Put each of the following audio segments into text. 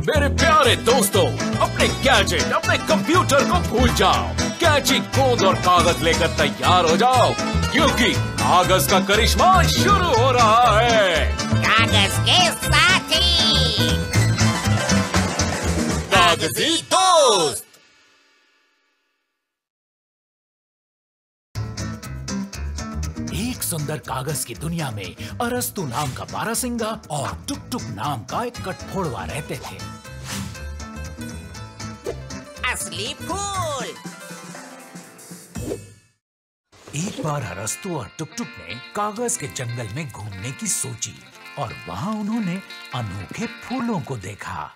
मेरे प्यारे दोस्तों, अपने गैजेट, अपने कंप्यूटर को भूल जाओ। कैंची, गोंद और कागज लेकर तैयार हो जाओ, क्योंकि कागज का करिश्मा शुरू हो रहा है। कागज के साथी, कागजी दोस्त। एक सुंदर कागज की दुनिया में अरस्तु नाम का बारहसिंगा और टुक टुक नाम का एक कठफोड़वा रहते थे। असली फूल। एक बार अरस्तु और टुक टुक ने कागज के जंगल में घूमने की सोची और वहां उन्होंने अनोखे फूलों को देखा।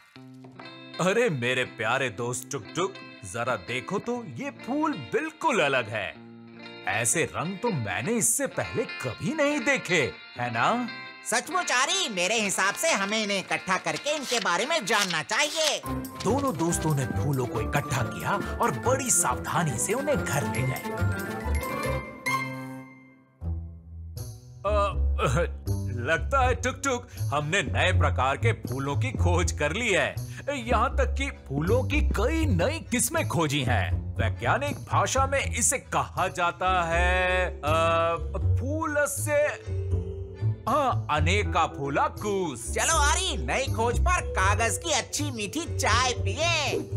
अरे मेरे प्यारे दोस्त टुक टुक, जरा देखो तो ये फूल बिल्कुल अलग है। ऐसे रंग तो मैंने इससे पहले कभी नहीं देखे, है ना? सचमुच आरी, मेरे हिसाब से हमें इन्हें इकट्ठा करके इनके बारे में जानना चाहिए। दोनों दोस्तों ने फूलों को इकट्ठा किया और बड़ी सावधानी से उन्हें घर ले गए। लगता है टुक टुक, हमने नए प्रकार के फूलों की खोज कर ली है। यहाँ तक कि फूलों की कई नई किस्में खोजी हैं। वैज्ञानिक भाषा में इसे कहा जाता है फूल से अनेका फूला कूस। चलो आरी, नई खोज पर कागज की अच्छी मीठी चाय पिए।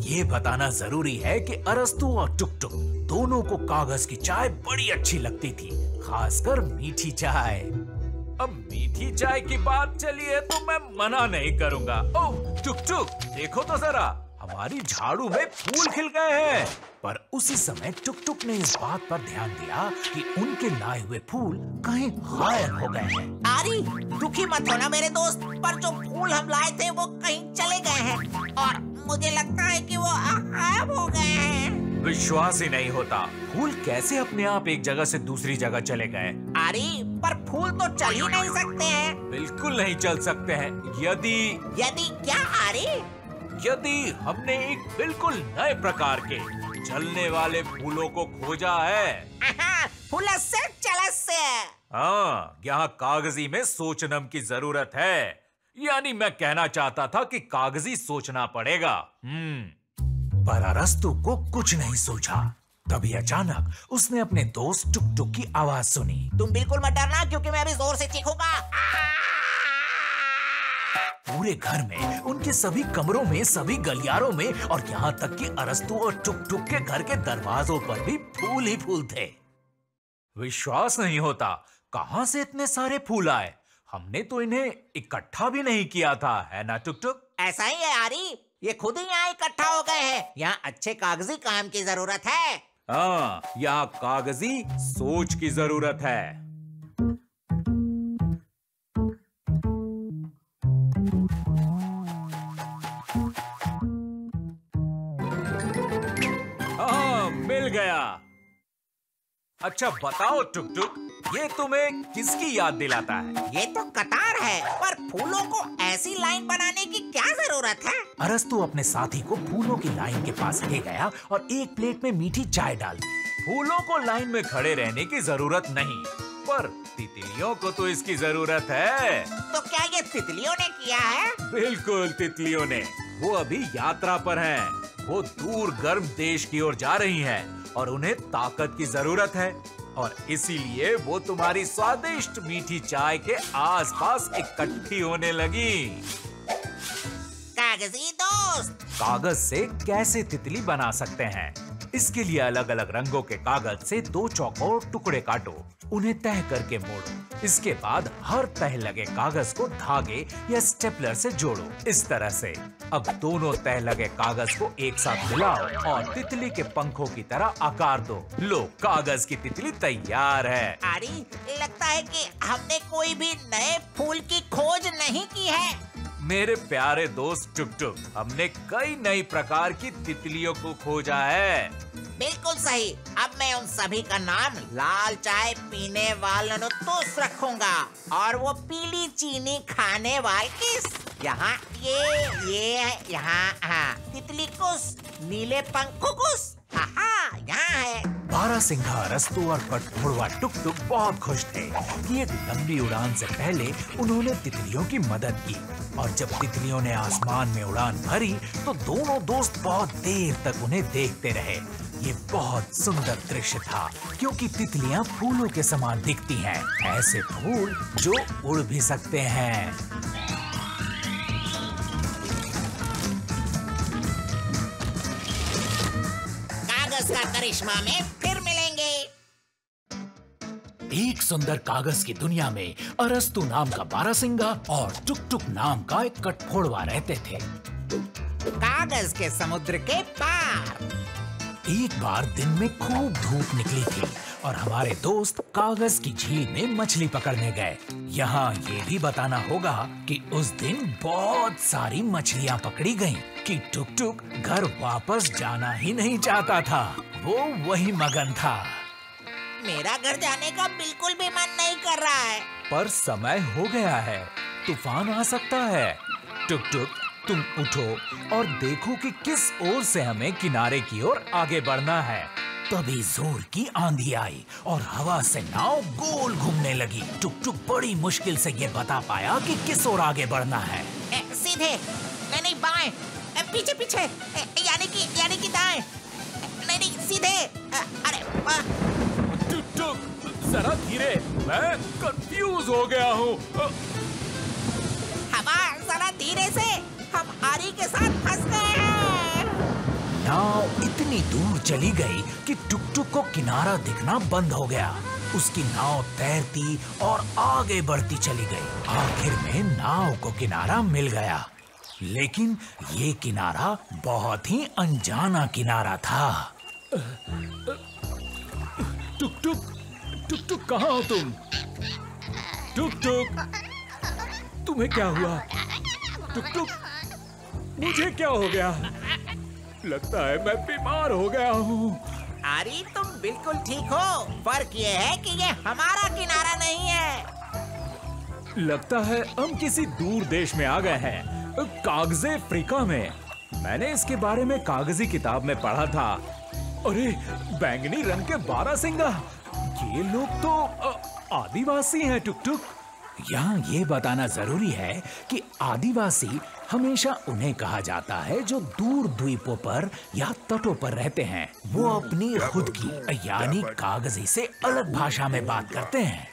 ये बताना जरूरी है कि अरस्तु और टुक टुक दोनों को कागज की चाय बड़ी अच्छी लगती थी, खासकर मीठी चाय। अब मीठी चाय की बात चली है तो मैं मना नहीं करूंगा। ओह टुक टुक, देखो तो जरा, हमारी झाड़ू में फूल खिल गए हैं। पर उसी समय टुक टुक ने इस बात पर ध्यान दिया कि उनके लाए हुए फूल कहीं गायब हो गए हैं। आरी, दुखी मत होना मेरे दोस्त, पर जो फूल हम लाए थे वो कहीं चले गए हैं और मुझे लगता है कि वो गायब हो गए हैं। विश्वास ही नहीं होता, फूल कैसे अपने आप एक जगह से दूसरी जगह चले गए? आरी, पर फूल तो चल ही नहीं सकते हैं। बिल्कुल नहीं चल सकते हैं। यदि क्या आरी? यदि हमने एक बिल्कुल नए प्रकार के चलने वाले फूलों को खोजा है। फूलस से चलस से। हाँ, यहाँ कागजी में सोचनम की जरूरत है। यानी मैं कहना चाहता था कि कागजी सोचना पड़ेगा। पर अरस्तु को कुछ नहीं सूझा। तभी अचानक उसने अपने दोस्त टुक टुक की आवाज सुनी। तुम बिल्कुल मत डरना, क्योंकि मैं अभी जोर से चीखूंगा। पूरे घर में, उनके सभी कमरों में, सभी गलियारों में और यहाँ तक कि अरस्तु और टुक टुक के घर के दरवाजों पर भी फूल ही फूल थे। विश्वास नहीं होता, कहाँ से इतने सारे फूल आए? हमने तो इन्हें इकट्ठा भी नहीं किया था, है ना टुक टुक? ऐसा ही है आरी, ये खुद ही यहाँ इकट्ठा हो गए हैं। यहाँ अच्छे कागजी काम की जरूरत है। हाँ, यहाँ कागजी सोच की जरूरत है। मिल गया। अच्छा बताओ टुक टुक, ये तुम्हें किसकी याद दिलाता है? ये तो कतार है, पर फूलों को ऐसी लाइन बनाने की क्या जरूरत है? अरस्तु अपने साथी को फूलों की लाइन के पास ले गया और एक प्लेट में मीठी चाय डाल दी। फूलों को लाइन में खड़े रहने की जरूरत नहीं, पर तितलियों को तो इसकी जरूरत है। तो क्या ये तितलियों ने किया है? बिल्कुल, तितलियों ने। वो अभी यात्रा पर हैं। वो दूर गर्म देश की ओर जा रही हैं और उन्हें ताकत की जरूरत है, और इसीलिए वो तुम्हारी स्वादिष्ट मीठी चाय के आसपास इकट्ठी होने लगी। कागजी दोस्त, कागज से कैसे तितली बना सकते हैं? इसके लिए अलग अलग रंगों के कागज से 2 चौकोर टुकड़े काटो, उन्हें तह करके मोड़ो। इसके बाद हर तह लगे कागज को धागे या स्टेपलर से जोड़ो। इस तरह से अब दोनों तह लगे कागज को एक साथ मिलाओ और तितली के पंखों की तरह आकार दो। लो, कागज की तितली तैयार है। आरी, लगता है कि हमने कोई भी नए फूल की खोज नहीं की है। मेरे प्यारे दोस्त टुक टुक, हमने कई नई प्रकार की तितलियों को खोजा है। बिल्कुल सही। अब मैं उन सभी का नाम लाल चाय पीने वाला नुतुस रखूंगा, और वो पीली चीनी खाने वाल किस। यहाँ ये यहाँ, हाँ, तितली कुस, नीले पंखु कुस, हाँ, यहाँ है। बारहसिंगा, अरस्तू और कठफोड़वा टुक टुक बहुत खुश थे कि एक लंबी उड़ान से पहले उन्होंने तितलियों की मदद की। और जब तितलियों ने आसमान में उड़ान भरी तो दोनों दोस्त बहुत देर तक उन्हें देखते रहे। ये बहुत सुंदर दृश्य था क्योंकि तितलियां फूलों के समान दिखती हैं, ऐसे फूल जो उड़ भी सकते हैं। कागज का करिश्मा में फिर मिलेंगे। एक सुंदर कागज की दुनिया में अरस्तू नाम का बारहसिंगा और टुक टुक नाम का एक कठफोड़वा रहते थे। कागज के समुद्र के पार। एक बार दिन में खूब धूप निकली थी और हमारे दोस्त कागज की झील में मछली पकड़ने गए। यहाँ ये भी बताना होगा कि उस दिन बहुत सारी मछलियाँ पकड़ी गईं कि टुक टुक घर वापस जाना ही नहीं चाहता था। वो वही मगन था। मेरा घर जाने का बिल्कुल भी मन नहीं कर रहा है। पर समय हो गया है, तूफान आ सकता है। टुक टुक, तुम उठो और देखो कि किस ओर से हमें किनारे की ओर आगे बढ़ना है। तभी जोर की आंधी आई और हवा से नाव गोल घूमने लगी। टुक टुक बड़ी मुश्किल से ये बता पाया कि किस ओर आगे बढ़ना है। सीधे, नहीं बाएं, पीछे पीछे, यानी कि दाएं, नहीं सीधे। अरे टुक टुक, जरा धीरे, मैं कंफ्यूज हो गया हूँ। हवा, जरा धीरे से, हम आरी के साथ फंस गए हैं। नाव इतनी दूर चली गई कि टुक टुक को किनारा दिखना बंद हो गया। उसकी नाव तैरती और आगे बढ़ती चली गई। आखिर में नाव को किनारा मिल गया, लेकिन ये किनारा बहुत ही अनजाना किनारा था। टुक टुक, टुक टुक, कहाँ हो तुम? टुक टुक, तुम्हें क्या हुआ? टुक टुक, मुझे क्या हो गया? लगता है मैं बीमार हो गया हूँ। आरी, तुम बिल्कुल ठीक हो। फर्क ये है कि ये हमारा किनारा नहीं है। लगता है हम किसी दूर देश में आ गए हैं, कागजे अफ्रीका में। मैंने इसके बारे में कागजी किताब में पढ़ा था। अरे, बैंगनी रंग के बारहसिंगा, ये लोग तो आदिवासी हैं। टुक टुक, यहाँ ये बताना जरूरी है कि आदिवासी हमेशा उन्हें कहा जाता है जो दूर द्वीपों पर या तटों पर रहते हैं। वो अपनी खुद की यानी कागजी से अलग भाषा में बात करते हैं।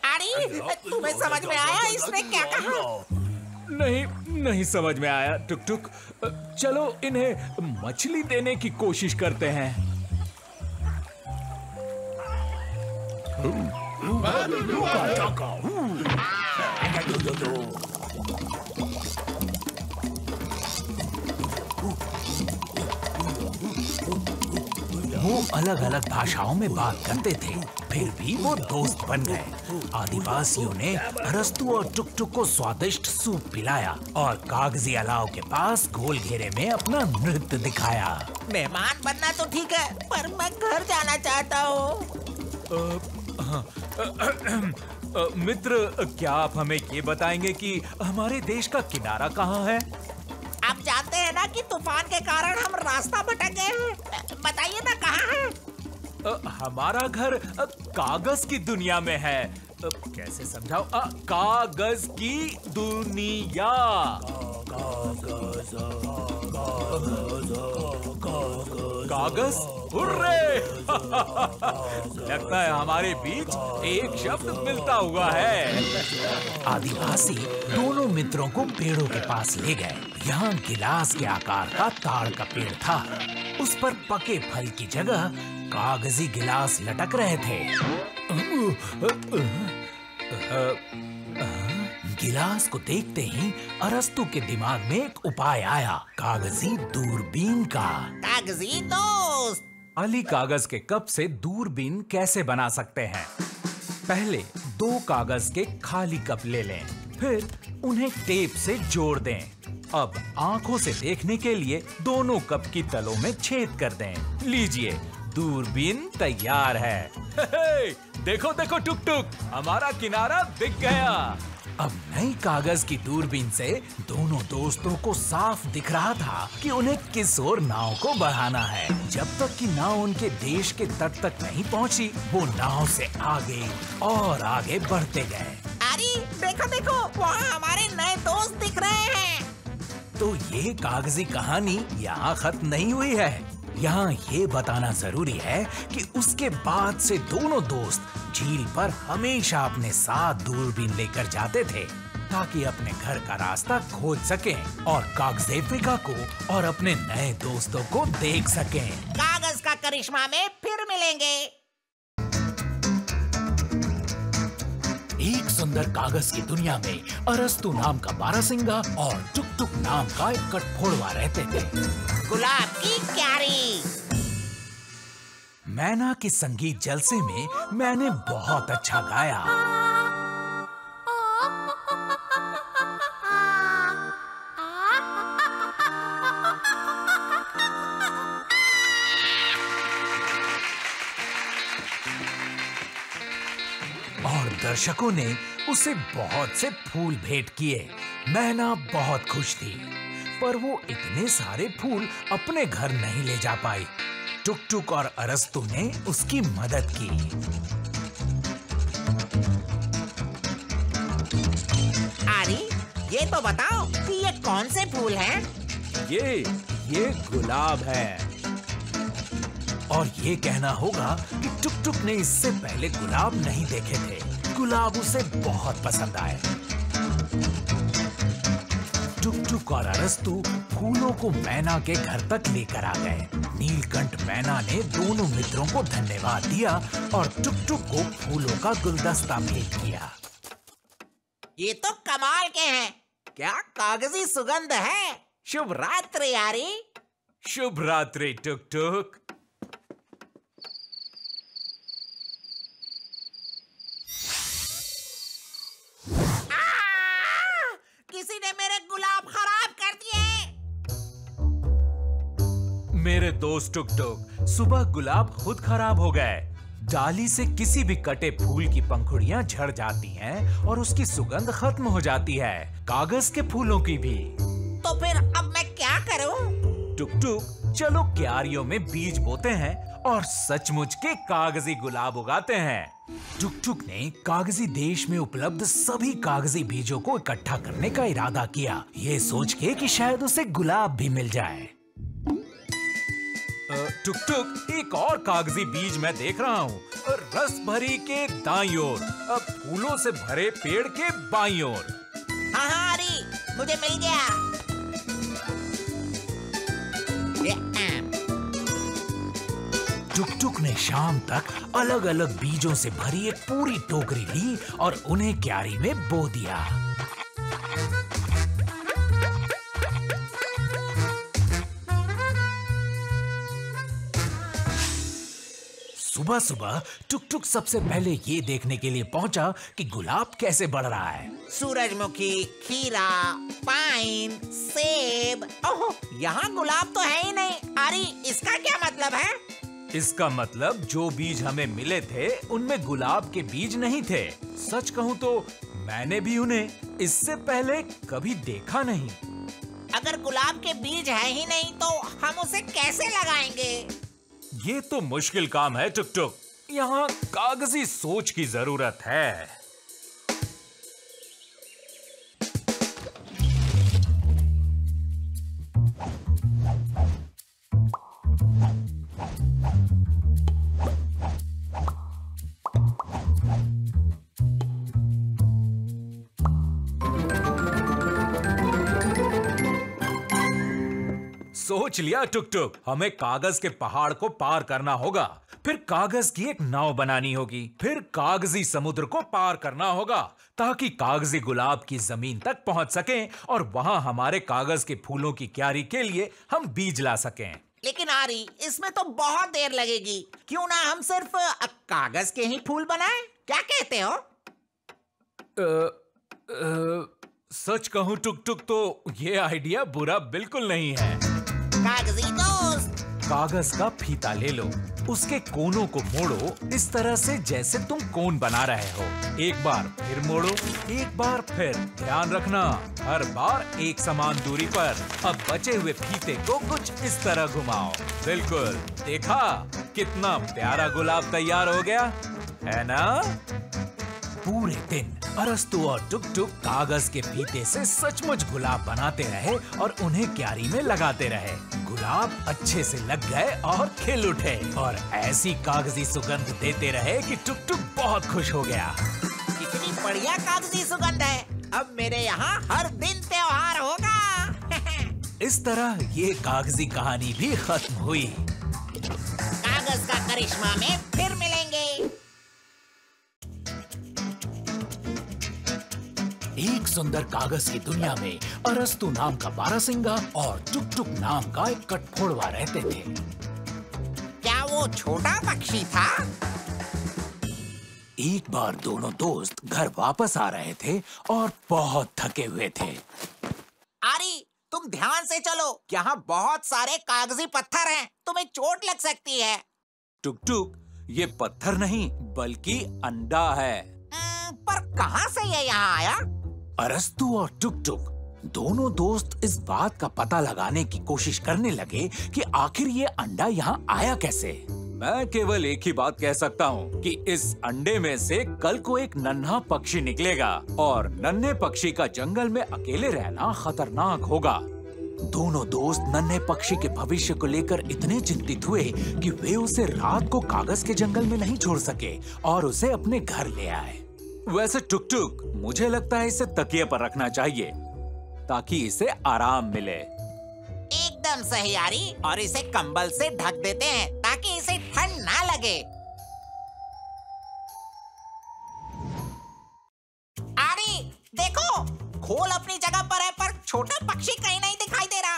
अरे, तुम्हें समझ में आया इसने क्या कहा? नहीं समझ में आया। टुक टुक, चलो इन्हें मछली देने की कोशिश करते हैं। वो अलग अलग भाषाओं में बात करते थे, फिर भी वो दोस्त बन गए। आदिवासियों ने अरस्तू और टुक टुक को स्वादिष्ट सूप पिलाया और कागजी अलाव के पास गोल घेरे में अपना नृत्य दिखाया। मेहमान बनना तो ठीक है, पर मैं घर जाना चाहता हूँ। मित्र, क्या आप हमें ये बताएंगे कि हमारे देश का किनारा कहाँ है? आप जानते हैं ना कि तूफान के कारण हम रास्ता भटक गए हैं। बताइए ना कहाँ है? हमारा घर कागज की दुनिया में है। कैसे समझाओ? कागज की दुनिया। कागज, हुर्रे! लगता है हमारे बीच एक शब्द मिलता हुआ है। आदिवासी दोनों मित्रों को पेड़ों के पास ले गए। यहाँ गिलास के आकार का ताड़ का पेड़ था। उस पर पके फल की जगह कागजी गिलास लटक रहे थे। गिलास को देखते ही अरस्तू के दिमाग में एक उपाय आया, कागजी दूरबीन का। कागजी दोस्त, अली कागज के कप से दूरबीन कैसे बना सकते हैं? पहले 2 कागज के खाली कप ले लें, फिर उन्हें टेप से जोड़ दें। अब आंखों से देखने के लिए दोनों कप की तलों में छेद कर दें। लीजिए, दूरबीन तैयार है। देखो देखो टुक टुक, हमारा किनारा दिख गया। अब नई कागज की दूरबीन से दोनों दोस्तों को साफ दिख रहा था कि उन्हें किस ओर नाव को बढ़ाना है। जब तक कि नाव उनके देश के तट तक नहीं पहुंची, वो नाव से आगे और आगे बढ़ते गए। अरे देखो देखो, वहाँ हमारे नए दोस्त दिख रहे हैं। तो ये कागजी कहानी यहाँ खत्म नहीं हुई है। यहाँ ये बताना जरूरी है कि उसके बाद से दोनों दोस्त झील पर हमेशा अपने साथ दूरबीन लेकर जाते थे ताकि अपने घर का रास्ता खोज सकें और कागज़े अफ्रीका को और अपने नए दोस्तों को देख सकें। कागज का करिश्मा में फिर मिलेंगे। एक सुंदर कागज की दुनिया में अरस्तु नाम का बारहसिंगा और टुक टुक नाम का एक कठफोड़वा रहते थे। गुलाब की क्यारी। मैना के संगीत जलसे में मैंने बहुत अच्छा गाया। और दर्शकों ने उसे बहुत से फूल भेंट किए। मैना बहुत खुश थी, पर वो इतने सारे फूल अपने घर नहीं ले जा पाई। टुक टुक और अरस्तु ने उसकी मदद की। अरे ये तो बताओ कि ये कौन से फूल हैं? ये गुलाब है। और ये कहना होगा कि टुक टुक ने इससे पहले गुलाब नहीं देखे थे। गुलाब उसे बहुत पसंद आए। टुक टुक और अरस्तु फूलों को मैना के घर तक लेकर आ गए। नीलकंठ मैना ने दोनों मित्रों को धन्यवाद दिया और टुक टुक को फूलों का गुलदस्ता भेंट किया। ये तो कमाल के हैं। क्या कागजी सुगंध है। शुभ रात्रि यारी। शुभ रात्रि टुक टुक। किसी ने मेरे गुलाब खराब कर दिए। मेरे दोस्त टुक टुक, सुबह गुलाब खुद खराब हो गए। डाली से किसी भी कटे फूल की पंखुड़ियां झड़ जाती हैं और उसकी सुगंध खत्म हो जाती है, कागज के फूलों की भी। तो फिर अब मैं क्या करूं? टुक टुक, चलो क्यारियों में बीज बोते हैं और सचमुच के कागजी गुलाब उगाते हैं। टुक टुक ने कागजी देश में उपलब्ध सभी कागजी बीजों को इकट्ठा करने का इरादा किया, ये सोच के कि शायद उसे गुलाब भी मिल जाए। टुक टुक, एक और कागजी बीज मैं देख रहा हूँ। रस भरी के दाईं ओर, फूलों से भरे पेड़ के बाईं ओर। हाँ हाँ अरे, मुझे मिल गया। टुक टुक ने शाम तक अलग अलग बीजों से भरी एक पूरी टोकरी ली और उन्हें क्यारी में बो दिया। सुबह सुबह टुक टुक सबसे पहले ये देखने के लिए पहुंचा कि गुलाब कैसे बढ़ रहा है। सूरजमुखी, खीरा, पाइन, सेब। ओह, यहाँ गुलाब तो है ही नहीं। अरे इसका क्या मतलब है? इसका मतलब जो बीज हमें मिले थे उनमें गुलाब के बीज नहीं थे। सच कहूँ तो मैंने भी उन्हें इससे पहले कभी देखा नहीं। अगर गुलाब के बीज है ही नहीं तो हम उसे कैसे लगाएंगे? ये तो मुश्किल काम है टुक टुक। यहाँ कागजी सोच की जरूरत है। सोच लिया टुक टुक, हमें कागज के पहाड़ को पार करना होगा, फिर कागज की एक नाव बनानी होगी, फिर कागजी समुद्र को पार करना होगा ताकि कागजी गुलाब की जमीन तक पहुंच सकें और वहां हमारे कागज के फूलों की क्यारी के लिए हम बीज ला सकें। लेकिन आरी, इसमें तो बहुत देर लगेगी। क्यों ना हम सिर्फ कागज के ही फूल बनाएं? क्या कहते हो? सच कहूं टुक टुक तो ये आइडिया बुरा बिल्कुल नहीं है। कागजी दोस्त, कागज का फीता ले लो, उसके कोनों को मोड़ो इस तरह से जैसे तुम कोन बना रहे हो। एक बार फिर मोड़ो, एक बार फिर। ध्यान रखना, हर बार एक समान दूरी पर। अब बचे हुए फीते को कुछ इस तरह घुमाओ। बिल्कुल, देखा कितना प्यारा गुलाब तैयार हो गया है ना? पूरे दिन अरस्तु और टुक टुक कागज के फीते से सचमुच गुलाब बनाते रहे और उन्हें क्यारी में लगाते रहे। गुलाब अच्छे से लग गए और खिल उठे और ऐसी कागजी सुगंध देते रहे कि टुक टुक बहुत खुश हो गया। कितनी बढ़िया कागजी सुगंध है। अब मेरे यहाँ हर दिन त्योहार होगा। इस तरह ये कागजी कहानी भी खत्म हुई। कागज का करिश्मा में फिर मिलेंगे। एक सुंदर कागज की दुनिया में अरस्तु नाम का बारहसिंगा और टुक टुक नाम का एक कठफोड़वा रहते थे। क्या वो छोटा पक्षी था? एक बार दोनों दोस्त घर वापस आ रहे थे और बहुत थके हुए थे। आरी, तुम ध्यान से चलो, यहाँ बहुत सारे कागजी पत्थर हैं, तुम्हें चोट लग सकती है। टुक टुक, ये पत्थर नहीं बल्कि अंडा है। पर कहाँ से ये यहाँ आया? अरस्तु और टुक टुक दोनों दोस्त इस बात का पता लगाने की कोशिश करने लगे कि आखिर ये अंडा यहाँ आया कैसे। मैं केवल एक ही बात कह सकता हूँ कि इस अंडे में से कल को एक नन्हा पक्षी निकलेगा और नन्हे पक्षी का जंगल में अकेले रहना खतरनाक होगा। दोनों दोस्त नन्हे पक्षी के भविष्य को लेकर इतने चिंतित हुए कि वे उसे रात को कागज के जंगल में नहीं छोड़ सके और उसे अपने घर ले आए। वैसे टुक टुक, मुझे लगता है इसे तकिए पर रखना चाहिए ताकि इसे आराम मिले। एकदम सही आरी, और इसे कंबल से ढक देते हैं ताकि इसे ठंड ना लगे। आरी, देखो, खोल अपनी जगह पर है पर छोटा पक्षी कहीं नहीं दिखाई दे रहा।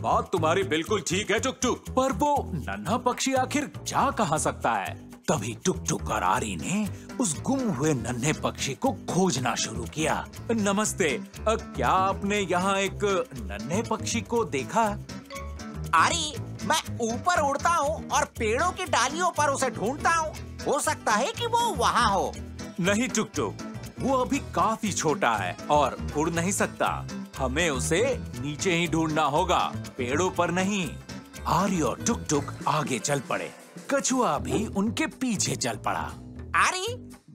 बात तुम्हारी बिल्कुल ठीक है टुक टुक, पर वो नन्हा पक्षी आखिर जा कहाँ सकता है? तभी टुक टुक और आरी ने उस गुम हुए नन्हे पक्षी को खोजना शुरू किया। नमस्ते, क्या आपने यहाँ एक नन्हे पक्षी को देखा? आरी, मैं ऊपर उड़ता हूँ और पेड़ों की डालियों पर उसे ढूंढता हूँ। हो सकता है कि वो वहाँ हो। नहीं टुक टुक, वो अभी काफी छोटा है और उड़ नहीं सकता। हमें उसे नीचे ही ढूंढना होगा, पेड़ों पर नहीं। आरी और टुक टुक आगे चल पड़े। कछुआ भी उनके पीछे चल पड़ा। आरी,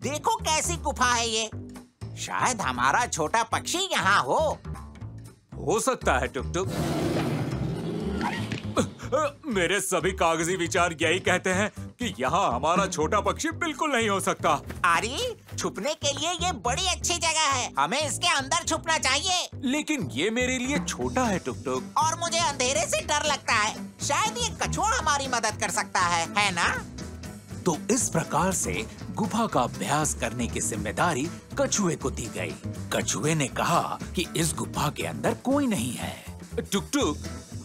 देखो कैसी गुफा है ये। शायद हमारा छोटा पक्षी यहाँ हो सकता है टुक टुक। मेरे सभी कागजी विचार यही कहते हैं कि यहाँ हमारा छोटा पक्षी बिल्कुल नहीं हो सकता। आरी, छुपने के लिए ये बड़ी अच्छी जगह है, हमें इसके अंदर छुपना चाहिए। लेकिन ये मेरे लिए छोटा है टुक टुक। और मुझे अंधेरे से डर लगता है, शायद ये कछुआ हमारी मदद कर सकता है ना? तो इस प्रकार से गुफा का अभ्यास करने की जिम्मेदारी कछुए को दी गई। कछुए ने कहा कि इस गुफा के अंदर कोई नहीं है। टुक टुक,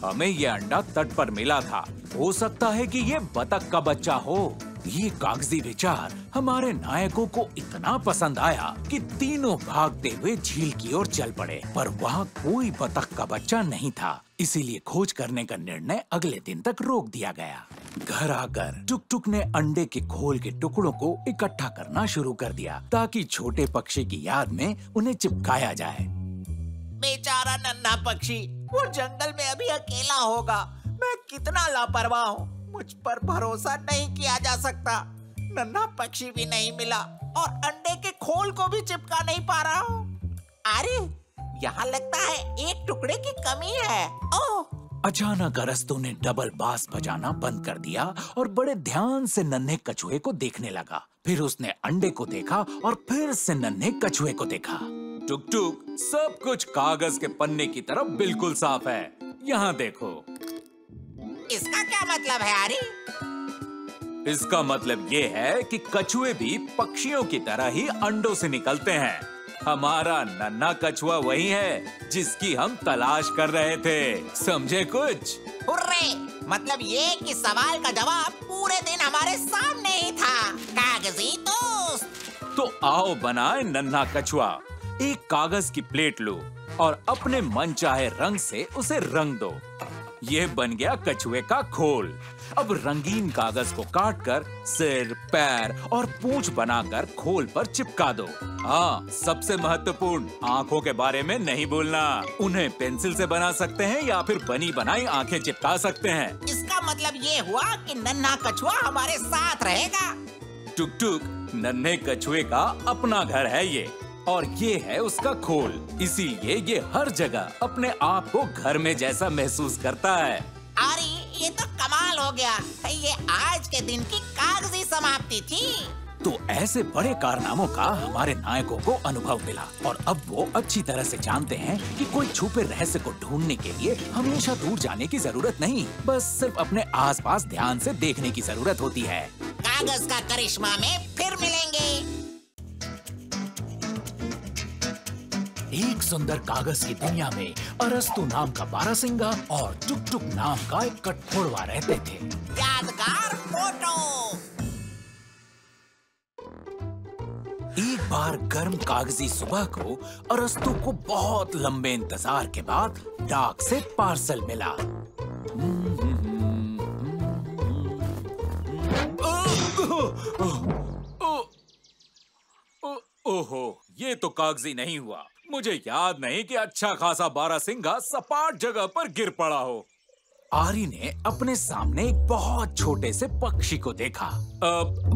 हमें ये अंडा तट पर मिला था, हो सकता है कि ये बतख का बच्चा हो। ये कागजी विचार हमारे नायकों को इतना पसंद आया कि तीनों भागते हुए झील की ओर चल पड़े, पर वहाँ कोई बतख का बच्चा नहीं था। इसीलिए खोज करने का निर्णय अगले दिन तक रोक दिया गया। घर आकर टुक टुक ने अंडे के खोल के टुकड़ों को इकट्ठा करना शुरू कर दिया ताकि छोटे पक्षी की याद में उन्हें चिपकाया जाए। बेचारा नन्हा पक्षी, वो जंगल में अभी अकेला होगा। मैं कितना लापरवाह हूँ, मुझ पर भरोसा नहीं किया जा सकता। नन्हा पक्षी भी नहीं मिला और अंडे के खोल को भी चिपका नहीं पा रहा हूँ। अरे, यहाँ लगता है एक टुकड़े की कमी है। ओह! अचानक अरस्तु ने डबल बास बजाना बंद कर दिया और बड़े ध्यान से नन्हे कछुए को देखने लगा। फिर उसने अंडे को देखा और फिर से नन्हे कछुए को देखा। टुक टुक, सब कुछ कागज के पन्ने की तरफ बिल्कुल साफ है। यहाँ देखो। इसका क्या मतलब है आरी? इसका मतलब ये है कि कछुए भी पक्षियों की तरह ही अंडों से निकलते हैं। हमारा नन्हा कछुआ वही है जिसकी हम तलाश कर रहे थे। समझे कुछ? हुर्रे! मतलब ये कि सवाल का जवाब पूरे दिन हमारे सामने ही था। कागजी दोस्त। तो आओ बनाए नन्हा कछुआ। एक कागज की प्लेट लो और अपने मनचाहे रंग से उसे रंग दो। ये बन गया कछुए का खोल। अब रंगीन कागज को काटकर सिर, पैर और पूंछ बनाकर खोल पर चिपका दो। हाँ, सबसे महत्वपूर्ण, आँखों के बारे में नहीं भूलना। उन्हें पेंसिल से बना सकते हैं या फिर बनी बनाई आँखें चिपका सकते हैं। इसका मतलब ये हुआ कि नन्हा कछुआ हमारे साथ रहेगा। टुक टुक नन्हे कछुए का अपना घर है ये, और ये है उसका खोल, इसीलिए ये हर जगह अपने आप को घर में जैसा महसूस करता है। अरे ये तो कमाल हो गया। ये आज के दिन की कागजी समाप्ति थी। तो ऐसे बड़े कारनामों का हमारे नायकों को अनुभव मिला, और अब वो अच्छी तरह से जानते हैं कि कोई छुपे रहस्य को ढूंढने के लिए हमेशा दूर जाने की जरूरत नहीं, बस सिर्फ अपने आसपास ध्यान से देखने की जरूरत होती है। कागज का करिश्मा में फिर मिलेंगे। एक सुंदर कागज की दुनिया में अरस्तु नाम का बारहसिंगा और टुक टुक नाम का एक कठफोड़वा रहते थे। यादगार फोटो। एक बार गर्म कागजी सुबह को अरस्तु को बहुत लंबे इंतजार के बाद डाक से पार्सल मिला। ओहो, ये तो कागजी नहीं हुआ। मुझे याद नहीं कि अच्छा खासा बारहसिंगा सपाट जगह पर गिर पड़ा हो। आरी ने अपने सामने एक बहुत छोटे से पक्षी को देखा।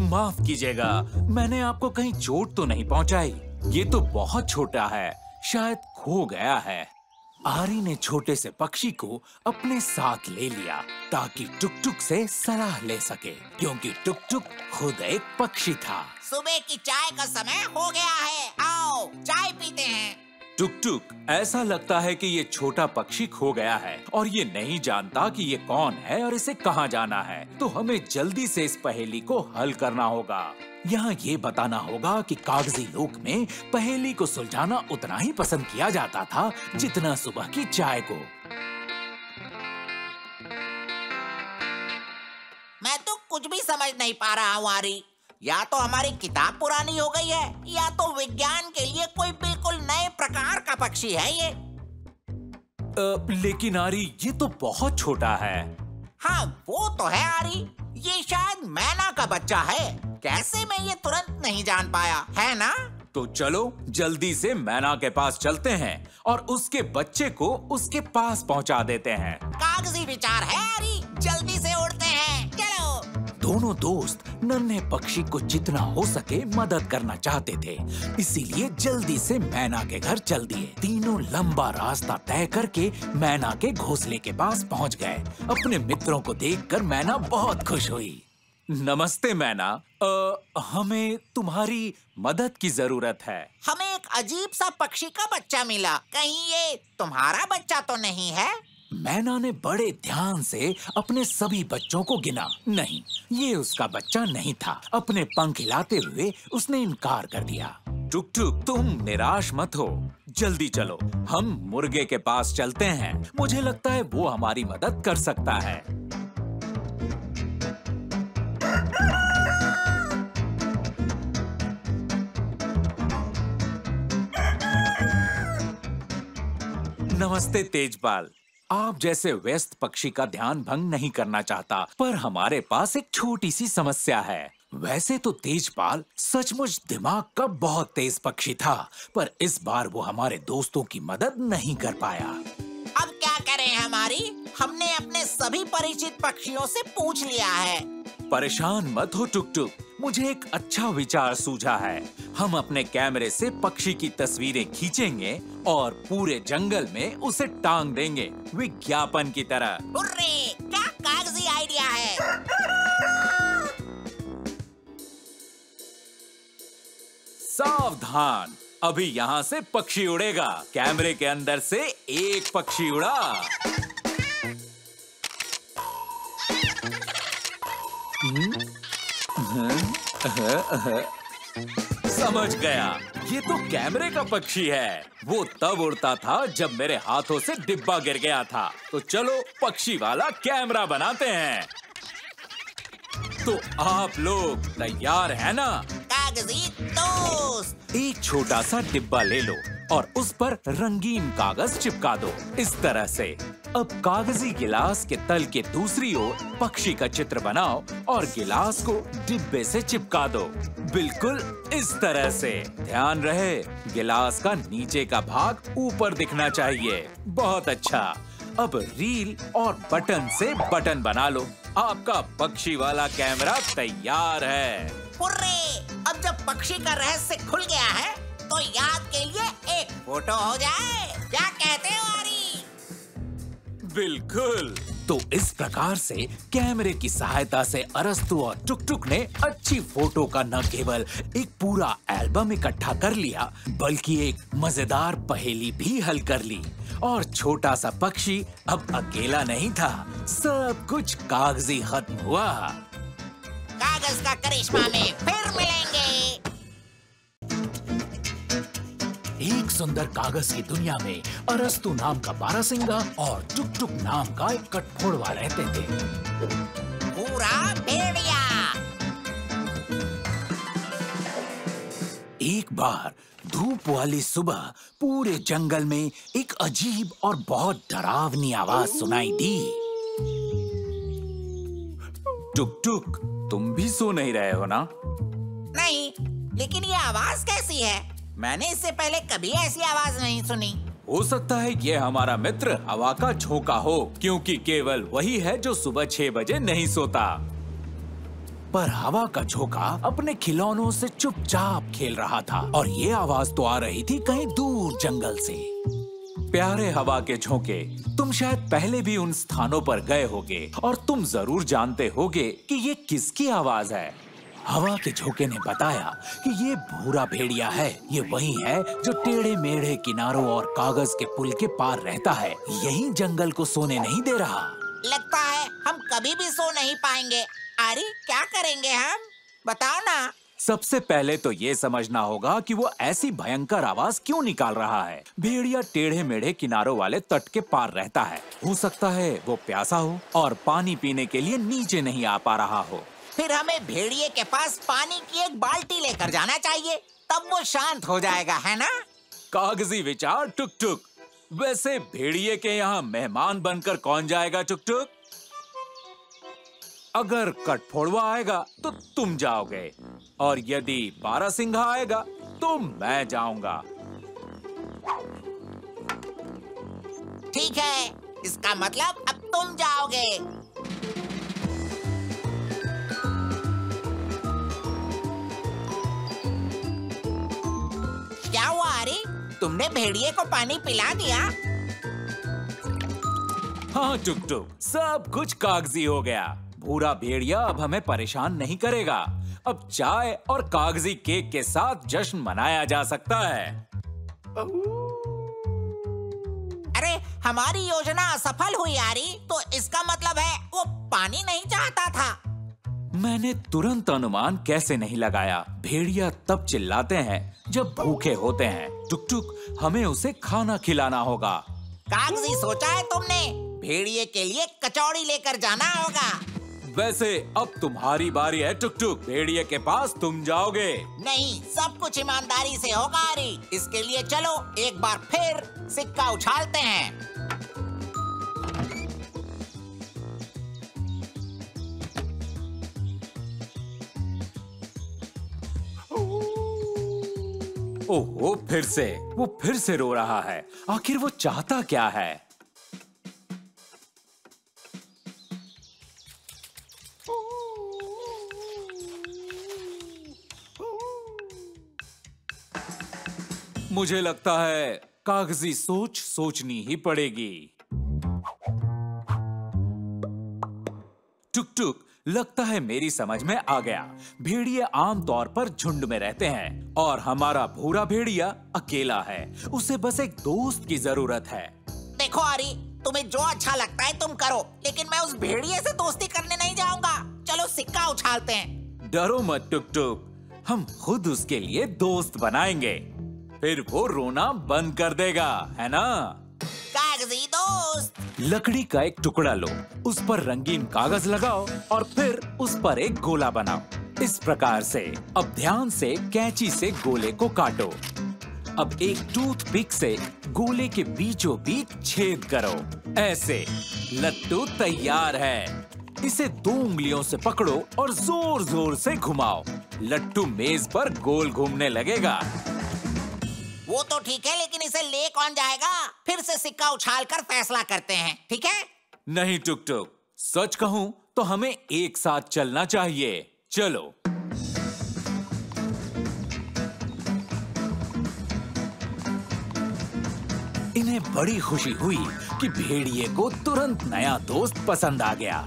माफ कीजिएगा, मैंने आपको कहीं चोट तो नहीं पहुंचाई? ये तो बहुत छोटा है, शायद खो गया है। आरी ने छोटे से पक्षी को अपने साथ ले लिया ताकि टुक टुक से सलाह ले सके, क्योंकि टुक टुक खुद एक पक्षी था। सुबह की चाय का समय हो गया है, आओ चाय पीते हैं। टुक टुक, ऐसा लगता है कि ये छोटा पक्षी खो गया है और ये नहीं जानता कि ये कौन है और इसे कहाँ जाना है, तो हमें जल्दी से इस पहेली को हल करना होगा। यहाँ ये बताना होगा कि कागजी लोक में पहेली को सुलझाना उतना ही पसंद किया जाता था जितना सुबह की चाय को। मैं तो कुछ भी समझ नहीं पा रहा हूँ आरी। या तो हमारी किताब पुरानी हो गई है, या तो विज्ञान के लिए कोई बिल्कुल नए प्रकार का पक्षी है ये। लेकिन आरी, ये तो बहुत छोटा है। हाँ वो तो है आरी, ये शायद मैना का बच्चा है। कैसे मैं ये तुरंत नहीं जान पाया, है ना? तो चलो जल्दी से मैना के पास चलते हैं और उसके बच्चे को उसके पास पहुंचा देते हैं। कागजी विचार है आरी, जल्दी से उड़ते हैं, चलो। दोनों दोस्त नन्हे पक्षी को जितना हो सके मदद करना चाहते थे, इसीलिए जल्दी से मैना के घर चल दिए। तीनों लंबा रास्ता तय करके मैना के घोंसले के पास पहुंच गए। अपने मित्रों को देखकर मैना बहुत खुश हुई। नमस्ते मैना, हमें तुम्हारी मदद की जरूरत है। हमें एक अजीब सा पक्षी का बच्चा मिला, कहीं ये तुम्हारा बच्चा तो नहीं है? मैना ने बड़े ध्यान से अपने सभी बच्चों को गिना। नहीं, ये उसका बच्चा नहीं था। अपने पंख हिलाते हुए उसने इनकार कर दिया। टुक टुक, तुम निराश मत हो, जल्दी चलो, हम मुर्गे के पास चलते हैं। मुझे लगता है वो हमारी मदद कर सकता है। नमस्ते तेजपाल, आप जैसे व्यस्त पक्षी का ध्यान भंग नहीं करना चाहता, पर हमारे पास एक छोटी सी समस्या है। वैसे तो तेजपाल सचमुच दिमाग का बहुत तेज पक्षी था, पर इस बार वो हमारे दोस्तों की मदद नहीं कर पाया। अब क्या करें हमारी? हमने अपने सभी परिचित पक्षियों से पूछ लिया है। परेशान मत हो टुक टुक, मुझे एक अच्छा विचार सूझा है। हम अपने कैमरे से पक्षी की तस्वीरें खींचेंगे और पूरे जंगल में उसे टांग देंगे, विज्ञापन की तरह। हुर्रे! क्या कागजी आइडिया है। सावधान, अभी यहाँ से पक्षी उड़ेगा। कैमरे के अंदर से एक पक्षी उड़ा। समझ गया, ये तो कैमरे का पक्षी है। वो तब उड़ता था जब मेरे हाथों से डिब्बा गिर गया था। तो चलो पक्षी वाला कैमरा बनाते हैं। तो आप लोग तैयार हैं ना? कागजी दोस्त, एक छोटा सा डिब्बा ले लो और उस पर रंगीन कागज चिपका दो, इस तरह से। अब कागजी गिलास के तल के दूसरी ओर पक्षी का चित्र बनाओ और गिलास को डिब्बे से चिपका दो, बिल्कुल इस तरह से। ध्यान रहे गिलास का नीचे का भाग ऊपर दिखना चाहिए। बहुत अच्छा। अब रील और बटन से बटन बना लो। आपका पक्षी वाला कैमरा तैयार है। हुर्रे! अब जब पक्षी का रहस्य खुल गया है तो याद के लिए एक फोटो हो जाए। क्या कहते हो आरी? बिल्कुल। तो इस प्रकार से कैमरे की सहायता से अरस्तु और टुक टुक ने अच्छी फोटो का न केवल एक पूरा एल्बम इकट्ठा कर लिया, बल्कि एक मजेदार पहेली भी हल कर ली। और छोटा सा पक्षी अब अकेला नहीं था। सब कुछ कागजी खत्म हुआ। कागज का करिश्मा में फिर मिलेंगे। एक सुंदर कागज की दुनिया में अरस्तु नाम का बारहसिंगा और टुक टुक नाम का एक कठफोड़वा रहते थे। पूरा भेड़िया। एक बार धूप वाली सुबह पूरे जंगल में एक अजीब और बहुत डरावनी आवाज सुनाई दी। टुक टुक, तुम भी सो नहीं रहे हो ना? नहीं, लेकिन ये आवाज कैसी है? मैंने इससे पहले कभी ऐसी आवाज नहीं सुनी। हो सकता है ये हमारा मित्र हवा का झोंका हो, क्योंकि केवल वही है जो सुबह 6 बजे नहीं सोता। पर हवा का झोंका अपने खिलौनों से चुपचाप खेल रहा था और ये आवाज तो आ रही थी कहीं दूर जंगल से। प्यारे हवा के झोंके, तुम शायद पहले भी उन स्थानों पर गए होगे और तुम जरूर जानते होगे कि ये किसकी आवाज है। हवा के झोंके ने बताया कि ये भूरा भेड़िया है। ये वही है जो टेढ़े मेढ़े किनारों और कागज के पुल के पार रहता है। यही जंगल को सोने नहीं दे रहा। लगता है हम कभी भी सो नहीं पाएंगे। अरे क्या करेंगे हम? बताओ ना। सबसे पहले तो ये समझना होगा कि वो ऐसी भयंकर आवाज क्यों निकाल रहा है। भेड़िया टेढ़े मेढ़े किनारों वाले तट के पार रहता है। हो सकता है वो प्यासा हो और पानी पीने के लिए नीचे नहीं आ पा रहा हो। फिर हमें भेड़िए के पास पानी की एक बाल्टी लेकर जाना चाहिए, तब वो शांत हो जाएगा, है ना? कागजी विचार टुक टुक। वैसे भेड़िए के यहाँ मेहमान बनकर कौन जाएगा टुक टुक? अगर कठफोड़वा आएगा तो तुम जाओगे और यदि बारहसिंघा आएगा तो मैं जाऊंगा। ठीक है, इसका मतलब अब तुम जाओगे। क्या हुआ आरी? तुमने भेड़िए को पानी पिला दिया? हाँ टुक टुक, सब कुछ कागजी हो गया। भूरा भेड़िया अब हमें परेशान नहीं करेगा। अब चाय और कागजी केक के साथ जश्न मनाया जा सकता है। अरे हमारी योजना असफल हुई आरी, तो इसका मतलब है वो पानी नहीं चाहता था। मैंने तुरंत अनुमान कैसे नहीं लगाया। भेड़िया तब चिल्लाते हैं जब भूखे होते हैं। टुक टुक, हमें उसे खाना खिलाना होगा। कागजी सोचा है तुमने? भेड़िए के लिए कचौड़ी लेकर जाना होगा। वैसे अब तुम्हारी बारी है टुक टुक। भेड़िए के पास तुम जाओगे। नहीं, सब कुछ ईमानदारी से होगा आरी। इसके लिए चलो एक बार फिर सिक्का उछालते हैं। ओहो, वो फिर से रो रहा है। आखिर वो चाहता क्या है? मुझे लगता है कागजी सोच सोचनी ही पड़ेगी। टुक टुक, लगता है मेरी समझ में आ गया। भेड़िए आमतौर पर झुंड में रहते हैं और हमारा भूरा भेड़िया अकेला है। उसे बस एक दोस्त की जरूरत है। देखो आरी, तुम्हें जो अच्छा लगता है तुम करो, लेकिन मैं उस भेड़िए से दोस्ती करने नहीं जाऊंगा। चलो सिक्का उछालते हैं। डरो मत टुक टुक, हम खुद उसके लिए दोस्त बनाएंगे। फिर वो रोना बंद कर देगा, है ना? कागजी दोस्त। लकड़ी का एक टुकड़ा लो, उस पर रंगीन कागज लगाओ और फिर उस पर एक गोला बनाओ। इस प्रकार से अब ध्यान से कैंची से गोले को काटो। अब एक टूथपिक से गोले के बीचों बीच छेद करो। ऐसे लट्टू तैयार है। इसे 2 उंगलियों से पकड़ो और जोर जोर से घुमाओ। लट्टू मेज पर गोल घूमने लगेगा। वो तो ठीक है, लेकिन इसे ले कौन जाएगा? फिर से सिक्का उछाल कर फैसला करते हैं, ठीक है? नहीं टुक टुक, सच कहूं तो हमें एक साथ चलना चाहिए। चलो। इन्हें बड़ी खुशी हुई कि भेड़िए को तुरंत नया दोस्त पसंद आ गया।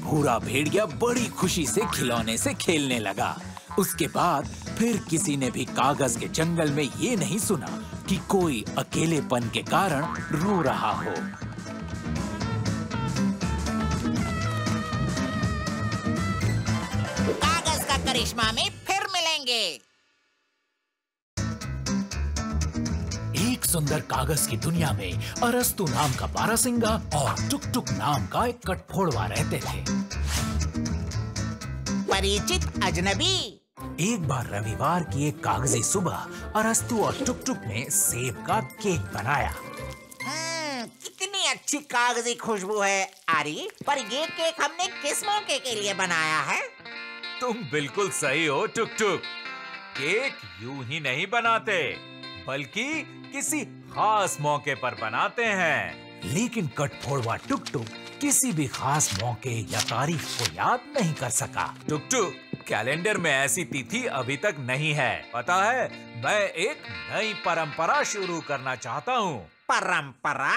भूरा भेड़िया बड़ी खुशी से खिलौने से खेलने लगा। उसके बाद फिर किसी ने भी कागज के जंगल में ये नहीं सुना कि कोई अकेलेपन के कारण रो रहा हो। कागज का करिश्मा में फिर मिलेंगे। एक सुंदर कागज की दुनिया में अरस्तु नाम का बारहसिंगा और टुक टुक नाम का एक कठफोड़वा रहते थे। परिचित अजनबी। एक बार रविवार की एक कागजी सुबह अरस्तु और टुक टुक ने सेब का केक बनाया। कितनी अच्छी कागजी खुशबू है आरी, पर ये केक हमने किस मौके के लिए बनाया है? तुम बिल्कुल सही हो टुक टुक। केक यूं ही नहीं बनाते, बल्कि किसी खास मौके पर बनाते हैं। लेकिन कठफोड़वा टुक टुक किसी भी खास मौके या तारीख को याद नहीं कर सका। टुक टुक, कैलेंडर में ऐसी तिथि अभी तक नहीं है। पता है, मैं एक नई परंपरा शुरू करना चाहता हूँ। परंपरा?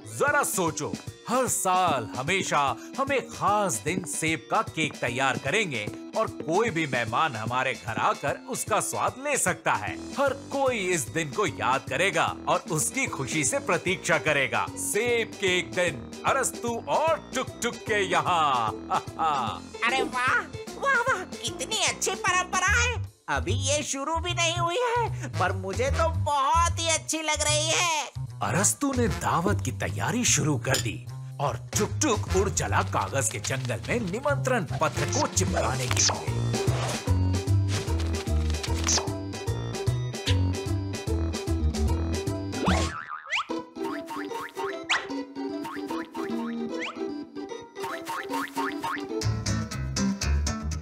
जरा सोचो, हर साल हमेशा हम एक खास दिन सेब का केक तैयार करेंगे और कोई भी मेहमान हमारे घर आकर उसका स्वाद ले सकता है। हर कोई इस दिन को याद करेगा और उसकी खुशी से प्रतीक्षा करेगा। सेब के एक दिन अरस्तु और टुक टुक के यहाँ। अरे वाह वाह वाह, कितनी अच्छी परंपरा है। अभी ये शुरू भी नहीं हुई है, पर मुझे तो बहुत ही अच्छी लग रही है। अरस्तु ने दावत की तैयारी शुरू कर दी और टुक टुक उड़ चला कागज के जंगल में निमंत्रण पत्र को चिपकाने के लिए।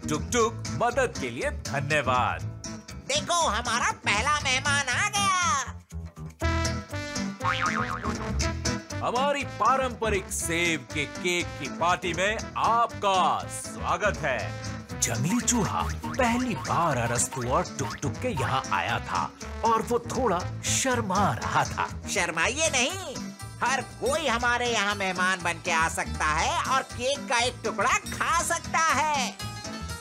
टुक टुक, मदद के लिए धन्यवाद। देखो, हमारा पहला मेहमान आ गया। हमारी पारंपरिक सेब के केक की पार्टी में आपका स्वागत है। जंगली चूहा पहली बार अरस्तु और टुक टुक के यहाँ आया था और वो थोड़ा शर्मा रहा था। शर्माइए नहीं, हर कोई हमारे यहाँ मेहमान बन के आ सकता है और केक का एक टुकड़ा खा सकता है।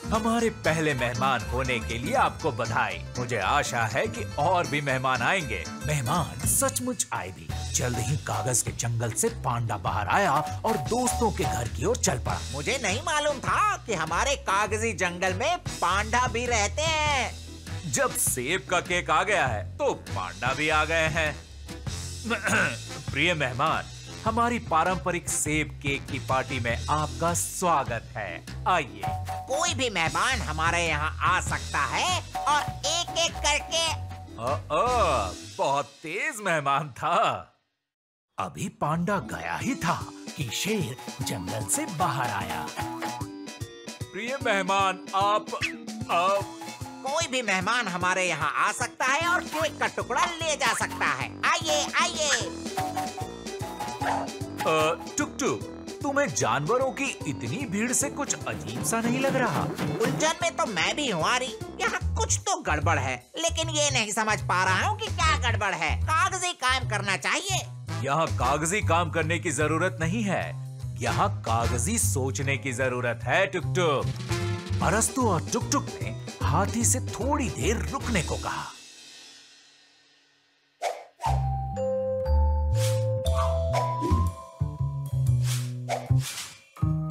हमारे पहले मेहमान होने के लिए आपको बधाई। मुझे आशा है कि और भी मेहमान आएंगे। मेहमान सचमुच आए भी। जल्द ही कागज के जंगल से पांडा बाहर आया और दोस्तों के घर की ओर चल पड़ा। मुझे नहीं मालूम था कि हमारे कागजी जंगल में पांडा भी रहते हैं। जब सेब का केक आ गया है तो पांडा भी आ गए हैं। प्रिय मेहमान, हमारी पारंपरिक सेब केक की पार्टी में आपका स्वागत है। आइए। कोई भी मेहमान हमारे यहाँ आ सकता है और एक एक करके। बहुत तेज मेहमान था। अभी पांडा गया ही था कि शेर जंगल से बाहर आया। प्रिय मेहमान, आप कोई भी मेहमान हमारे यहाँ आ सकता है और केक का टुकड़ा ले जा सकता है। आइए आइए। टुक टुक, तुम्हें जानवरों की इतनी भीड़ से कुछ अजीब सा नहीं लग रहा? उलझन में तो मैं भी हूँ आरी। यहाँ कुछ तो गड़बड़ है, लेकिन ये नहीं समझ पा रहा हूँ कि क्या गड़बड़ है। कागजी काम करना चाहिए। यहाँ कागजी काम करने की जरूरत नहीं है, यहाँ कागजी सोचने की जरूरत है। टुक टुक। अरस्तु और टुक टुक ने हाथी से थोड़ी देर रुकने को कहा।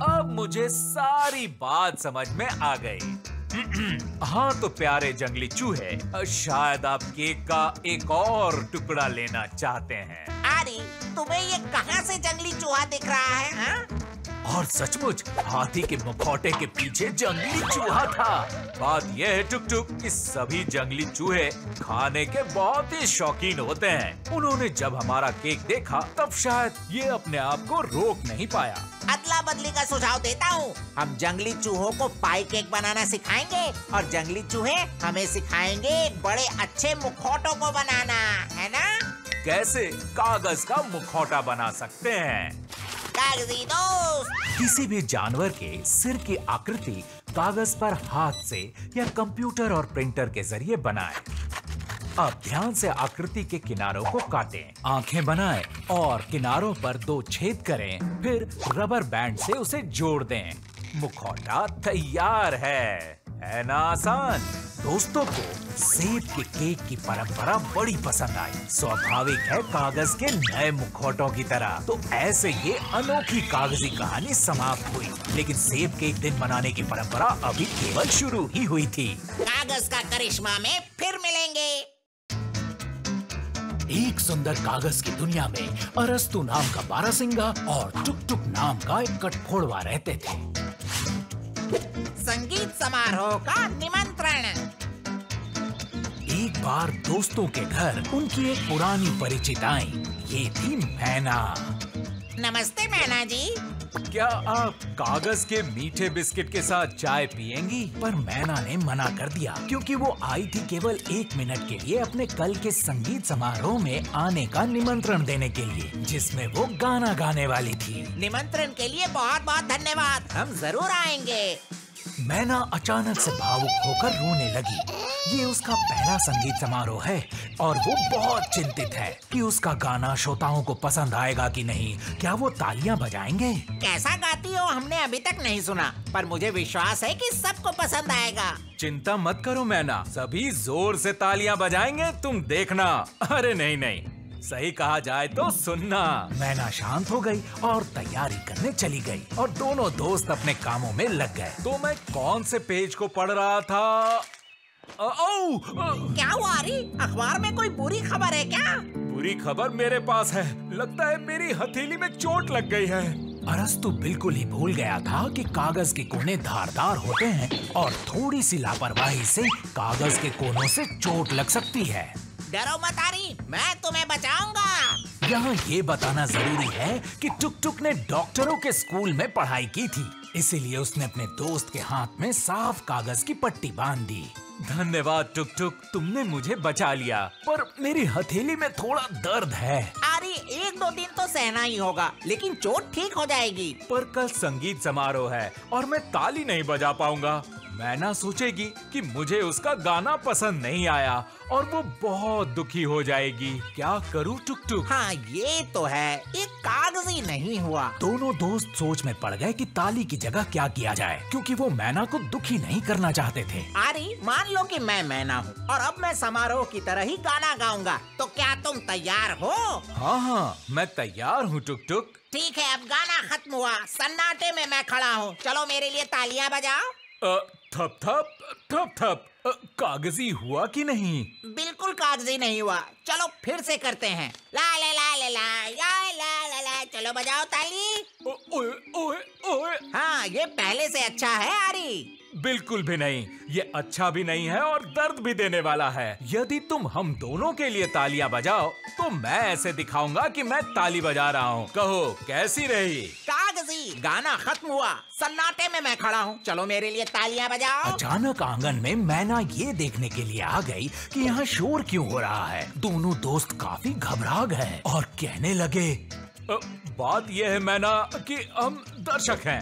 अब मुझे सारी बात समझ में आ गई। हाँ तो प्यारे जंगली चूहे, शायद आप केक का एक और टुकड़ा लेना चाहते हैं। आरी, तुम्हें ये कहाँ से जंगली चूहा दिख रहा है? हाँ? और सचमुच हाथी के मुखौटे के पीछे जंगली चूहा था। बात यह है टुक टुक कि सभी जंगली चूहे खाने के बहुत ही शौकीन होते हैं। उन्होंने जब हमारा केक देखा तब शायद ये अपने आप को रोक नहीं पाया। अदला बदली का सुझाव देता हूँ। हम जंगली चूहों को पाई केक बनाना सिखाएंगे और जंगली चूहे हमें सिखाएंगे बड़े अच्छे मुखौटों को बनाना, है ना? कैसे कागज का मुखौटा बना सकते हैं? कागजी दोस्त, किसी भी जानवर के सिर की आकृति कागज पर हाथ से या कंप्यूटर और प्रिंटर के जरिए बनाएं। अब ध्यान से आकृति के किनारों को काटें, आंखें बनाएं और किनारों पर 2 छेद करें, फिर रबर बैंड से उसे जोड़ दें। मुखौटा तैयार है ना आसान? दोस्तों को सेब के केक की परंपरा बड़ी पसंद आई। स्वाभाविक है कागज के नए मुखौटों की तरह। तो ऐसे ये अनोखी कागजी कहानी समाप्त हुई, लेकिन सेब केक दिन मनाने की परंपरा अभी केवल शुरू ही हुई थी। कागज का करिश्मा में फिर मिलेंगे। एक सुंदर कागज की दुनिया में अरस्तु नाम का बारहसिंगा और टुक टुक नाम का एक कठफोड़वा रहते थे। संगीत समारोह का निमंत्रण। एक बार दोस्तों के घर उनकी एक पुरानी परिचित आई। ये थी मैना। नमस्ते मैना जी। क्या आप कागज के मीठे बिस्किट के साथ चाय पियेंगी? पर मैना ने मना कर दिया क्योंकि वो आई थी केवल 1 मिनट के लिए अपने कल के संगीत समारोह में आने का निमंत्रण देने के लिए, जिसमें वो गाना गाने वाली थी। निमंत्रण के लिए बहुत बहुत धन्यवाद, हम जरूर आएंगे। मैना अचानक से भावुक होकर रोने लगी। ये उसका पहला संगीत समारोह है और वो बहुत चिंतित है कि उसका गाना श्रोताओं को पसंद आएगा कि नहीं। क्या वो तालियां बजाएंगे? कैसा गाती हो हमने अभी तक नहीं सुना, पर मुझे विश्वास है कि सबको पसंद आएगा। चिंता मत करो मैना, सभी जोर से तालियां बजाएंगे, तुम देखना। अरे नहीं, सही कहा जाए तो सुनना। मैना शांत हो गई और तैयारी करने चली गई और दोनों दोस्त अपने कामों में लग गए। तो मैं कौन से पेज को पढ़ रहा था? क्या हुआ आरी? अखबार में कोई बुरी खबर है क्या? बुरी खबर मेरे पास है। लगता है मेरी हथेली में चोट लग गई है। अरस्तु बिल्कुल ही भूल गया था कि कागज के कोने धारदार होते हैं और थोड़ी सी लापरवाही से कागज के कोनों से चोट लग सकती है। डरो मत आरी, मैं तुम्हें बचाऊंगा। यहाँ ये बताना जरूरी है कि टुक टुक ने डॉक्टरों के स्कूल में पढ़ाई की थी, इसीलिए उसने अपने दोस्त के हाथ में साफ कागज की पट्टी बांध दी। धन्यवाद टुक टुक, तुमने मुझे बचा लिया, पर मेरी हथेली में थोड़ा दर्द है। आरी, 1-2 दिन तो सहना ही होगा, लेकिन चोट ठीक हो जाएगी। पर कल संगीत समारोह है और मैं ताली नहीं बजा पाऊंगा। मैना सोचेगी कि मुझे उसका गाना पसंद नहीं आया और वो बहुत दुखी हो जाएगी। क्या करूं टुक टुक? हाँ ये तो है, एक कागजी नहीं हुआ। दोनों दोस्त सोच में पड़ गए कि ताली की जगह क्या किया जाए, क्योंकि वो मैना को दुखी नहीं करना चाहते थे। आरी, मान लो कि मैं मैना हूँ और अब मैं समारोह की तरह ही गाना गाऊंगा, तो क्या तुम तैयार हो? हाँ, मैं तैयार हूँ टुक टुक। ठीक है, अब गाना खत्म हुआ, सन्नाटे में मैं खड़ा हूँ। चलो मेरे लिए तालियां बजाओ। थप थप थप थप। कागजी हुआ कि नहीं? बिल्कुल कागजी नहीं हुआ। चलो फिर से करते हैं। ला ला ला ला ला ला ला ला ला। चलो बजाओ ताली। ओए ओए ओए। हाँ, ये पहले से अच्छा है आरी। बिल्कुल भी नहीं, ये अच्छा भी नहीं है और दर्द भी देने वाला है। यदि तुम हम दोनों के लिए तालियां बजाओ तो मैं ऐसे दिखाऊंगा कि मैं ताली बजा रहा हूँ। कहो कैसी रही? कागजी। गाना खत्म हुआ, सन्नाटे में मैं खड़ा हूँ। चलो मेरे लिए तालियां बजाओ। अचानक आंगन में मैना ये देखने के लिए आ गई कि यहाँ शोर क्यों हो रहा है। दोनों दोस्त काफी घबरा गए और कहने लगे, बात यह है मैना कि हम दर्शक हैं।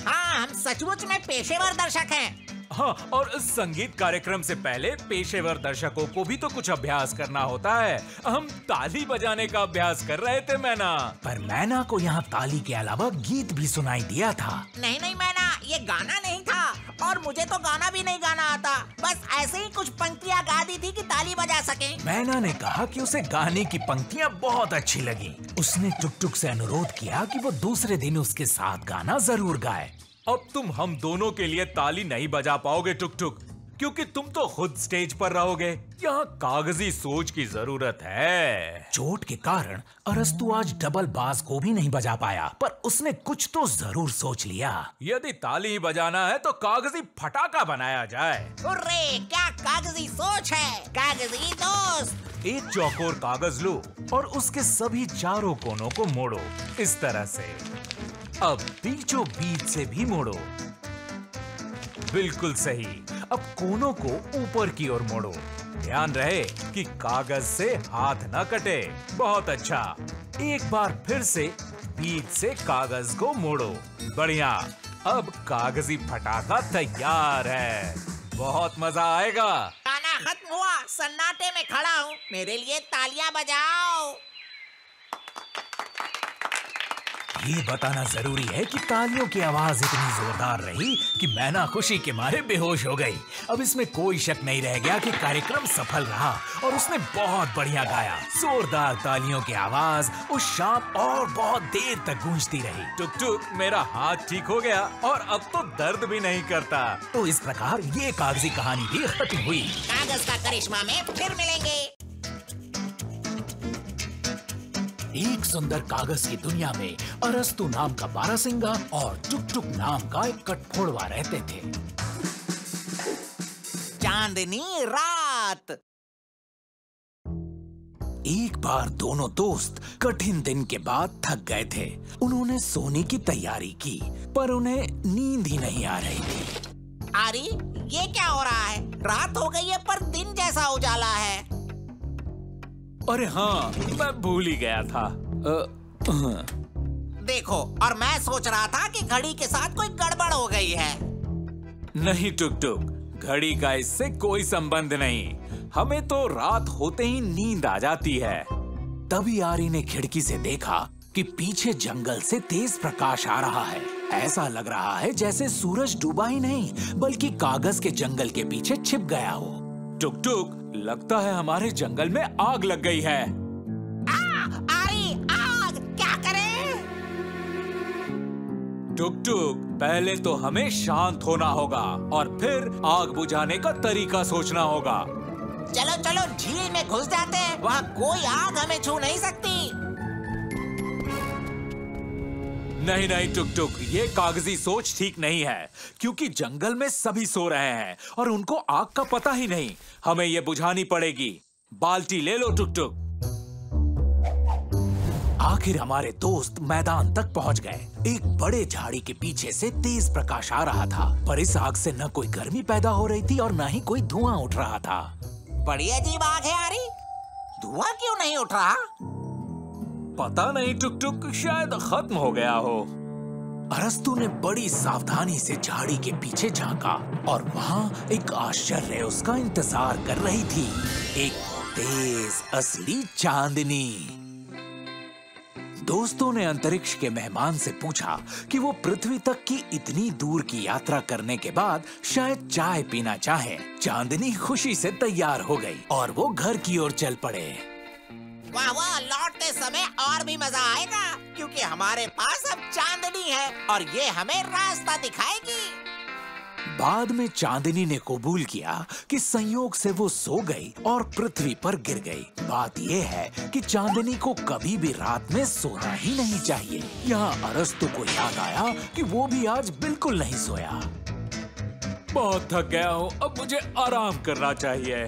हाँ, हम सचमुच में पेशेवर दर्शक हैं। हाँ, और संगीत कार्यक्रम से पहले पेशेवर दर्शकों को भी तो कुछ अभ्यास करना होता है। हम ताली बजाने का अभ्यास कर रहे थे मैना। पर मैना को यहाँ ताली के अलावा गीत भी सुनाई दिया था। नहीं नहीं मैना, ये गाना नहीं था और मुझे तो गाना भी नहीं गाना आता। बस ऐसे ही कुछ पंक्तियाँ गा दी थी कि ताली बजा सके। मैना ने कहा कि उसे गाने की पंक्तियाँ बहुत अच्छी लगी। उसने टुक टुक से अनुरोध किया कि वो दूसरे दिन उसके साथ गाना जरूर गाए। अब तुम हम दोनों के लिए ताली नहीं बजा पाओगे टुक टुक, क्योंकि तुम तो खुद स्टेज पर रहोगे। यहाँ कागजी सोच की जरूरत है। चोट के कारण अरस्तु आज डबल बास को भी नहीं बजा पाया, पर उसने कुछ तो जरूर सोच लिया। यदि ताली बजाना है तो कागजी फटाका बनाया जाए। हुर्रे, क्या कागजी सोच है, कागजी दोस्त। एक चौकोर कागज लो और उसके सभी चारों कोनों को मोड़ो इस तरह से। अब बीचों बीच से भी मोड़ो। बिल्कुल सही। अब कोनों को ऊपर की ओर मोड़ो। ध्यान रहे कि कागज से हाथ न कटे। बहुत अच्छा। एक बार फिर से बीच से कागज को मोड़ो। बढ़िया। अब कागजी फटाका तैयार है। बहुत मजा आएगा। गाना खत्म हुआ, सन्नाटे में खड़ा हूँ, मेरे लिए तालियां बजाओ। ये बताना जरूरी है कि तालियों की आवाज इतनी जोरदार रही कि मैना खुशी के मारे बेहोश हो गई। अब इसमें कोई शक नहीं रह गया कि कार्यक्रम सफल रहा और उसने बहुत बढ़िया गाया। जोरदार तालियों की आवाज उस शाम और बहुत देर तक गूंजती रही। टुक टुक, मेरा हाथ ठीक हो गया और अब तो दर्द भी नहीं करता। तो इस प्रकार ये कागजी कहानी भी खत्म हुई। कागज का करिश्मा में फिर मिलेंगे। एक सुंदर कागज की दुनिया में अरस्तु नाम का बारहसिंगा और टुक टुक नाम का एक कटफोड़वा रहते थे। चांदनी रात। एक बार दोनों दोस्त कठिन दिन के बाद थक गए थे। उन्होंने सोने की तैयारी की, पर उन्हें नींद ही नहीं आ रही थी। आरी, ये क्या हो रहा है? रात हो गई है पर दिन जैसा उजाला है। अरे हाँ, मैं भूल ही गया था। देखो, और मैं सोच रहा था कि घड़ी के साथ कोई गड़बड़ हो गई है। नहीं टुक टुक, घड़ी का इससे कोई संबंध नहीं। हमें तो रात होते ही नींद आ जाती है। तभी आरी ने खिड़की से देखा कि पीछे जंगल से तेज प्रकाश आ रहा है। ऐसा लग रहा है जैसे सूरज डूबा ही नहीं, बल्कि कागज के जंगल के पीछे छिप गया हो। टुक टुक, लगता है हमारे जंगल में आग लग गई है। आरी, आग! क्या करें? टुक टुक, पहले तो हमें शांत होना होगा और फिर आग बुझाने का तरीका सोचना होगा। चलो चलो, झील में घुस जाते हैं, वहाँ कोई आग हमें छू नहीं सकती। नहीं नहीं टुक टुक, ये कागजी सोच ठीक नहीं है, क्योंकि जंगल में सभी सो रहे हैं और उनको आग का पता ही नहीं। हमें ये बुझानी पड़ेगी। बाल्टी ले लो टुक टुक। आखिर हमारे दोस्त मैदान तक पहुंच गए। एक बड़े झाड़ी के पीछे से तेज प्रकाश आ रहा था, पर इस आग से न कोई गर्मी पैदा हो रही थी और न ही कोई धुआं उठ रहा था। बड़ी अजीब आग है आरी, धुआं क्यों नहीं उठ रहा? पता नहीं टुक टुक, शायद खत्म हो गया हो। अरस्तु ने बड़ी सावधानी से झाड़ी के पीछे झांका और वहां एक आश्चर्य उसका इंतजार कर रही थी। एक तेज असली चांदनी। दोस्तों ने अंतरिक्ष के मेहमान से पूछा कि वो पृथ्वी तक की इतनी दूर की यात्रा करने के बाद शायद चाय पीना चाहे। चांदनी खुशी से तैयार हो गई और वो घर की ओर चल पड़े। वाह वाह, लौटते समय और भी मजा आएगा, क्योंकि हमारे पास अब चांदनी है और ये हमें रास्ता दिखाएगी। बाद में चांदनी ने कबूल किया कि संयोग से वो सो गई और पृथ्वी पर गिर गई। बात ये है कि चांदनी को कभी भी रात में सोना ही नहीं चाहिए। यहाँ अरस्तु को याद आया कि वो भी आज बिल्कुल नहीं सोया। बहुत थक गया हूँ, अब मुझे आराम करना चाहिए।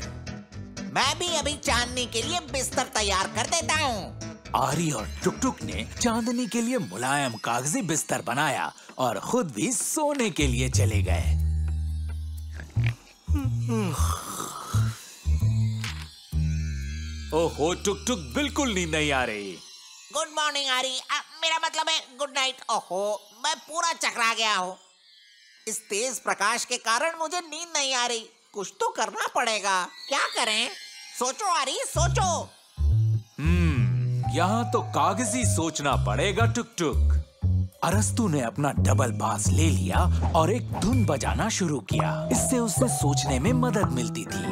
मैं भी अभी चांदनी के लिए बिस्तर तैयार कर देता हूँ। आरी और टुक टुक ने चांदनी के लिए मुलायम कागजी बिस्तर बनाया और खुद भी सोने के लिए चले गए। ओहो टुक टुक, बिल्कुल नींद नहीं आ रही। गुड मॉर्निंग आरी, मेरा मतलब है गुड नाइट। ओहो, मैं पूरा चकरा गया हूँ। इस तेज प्रकाश के कारण मुझे नींद नहीं आ रही। कुछ तो करना पड़ेगा। क्या करें? सोचो आरी, सोचो। यहाँ तो कागजी सोचना पड़ेगा टुक टुक। अरस्तु ने अपना डबल बास ले लिया और एक धुन बजाना शुरू किया। इससे उसे सोचने में मदद मिलती थी।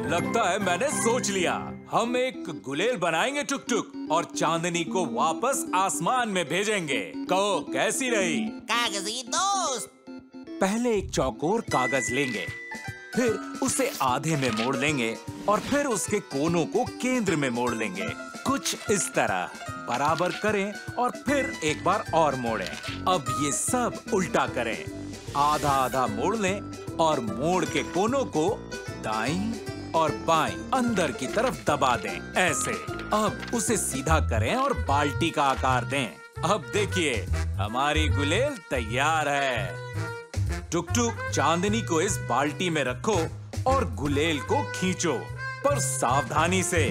लगता है मैंने सोच लिया। हम एक गुलेल बनाएंगे टुक टुक और चांदनी को वापस आसमान में भेजेंगे। कहो कैसी रही? कागजी दोस्त। पहले एक चौकोर कागज लेंगे, फिर उसे आधे में मोड़ लेंगे और फिर उसके कोनों को केंद्र में मोड़ लेंगे। कुछ इस तरह बराबर करें और फिर एक बार और मोड़ें। अब ये सब उल्टा करें। आधा आधा मोड़ लें और मोड़ के कोनों को दाईं और बाईं अंदर की तरफ दबा दें, ऐसे। अब उसे सीधा करें और बाल्टी का आकार दें। अब देखिए, हमारी गुलेल तैयार है। टुक टुक, चांदनी को इस बाल्टी में रखो और गुलेल को खींचो, पर सावधानी से।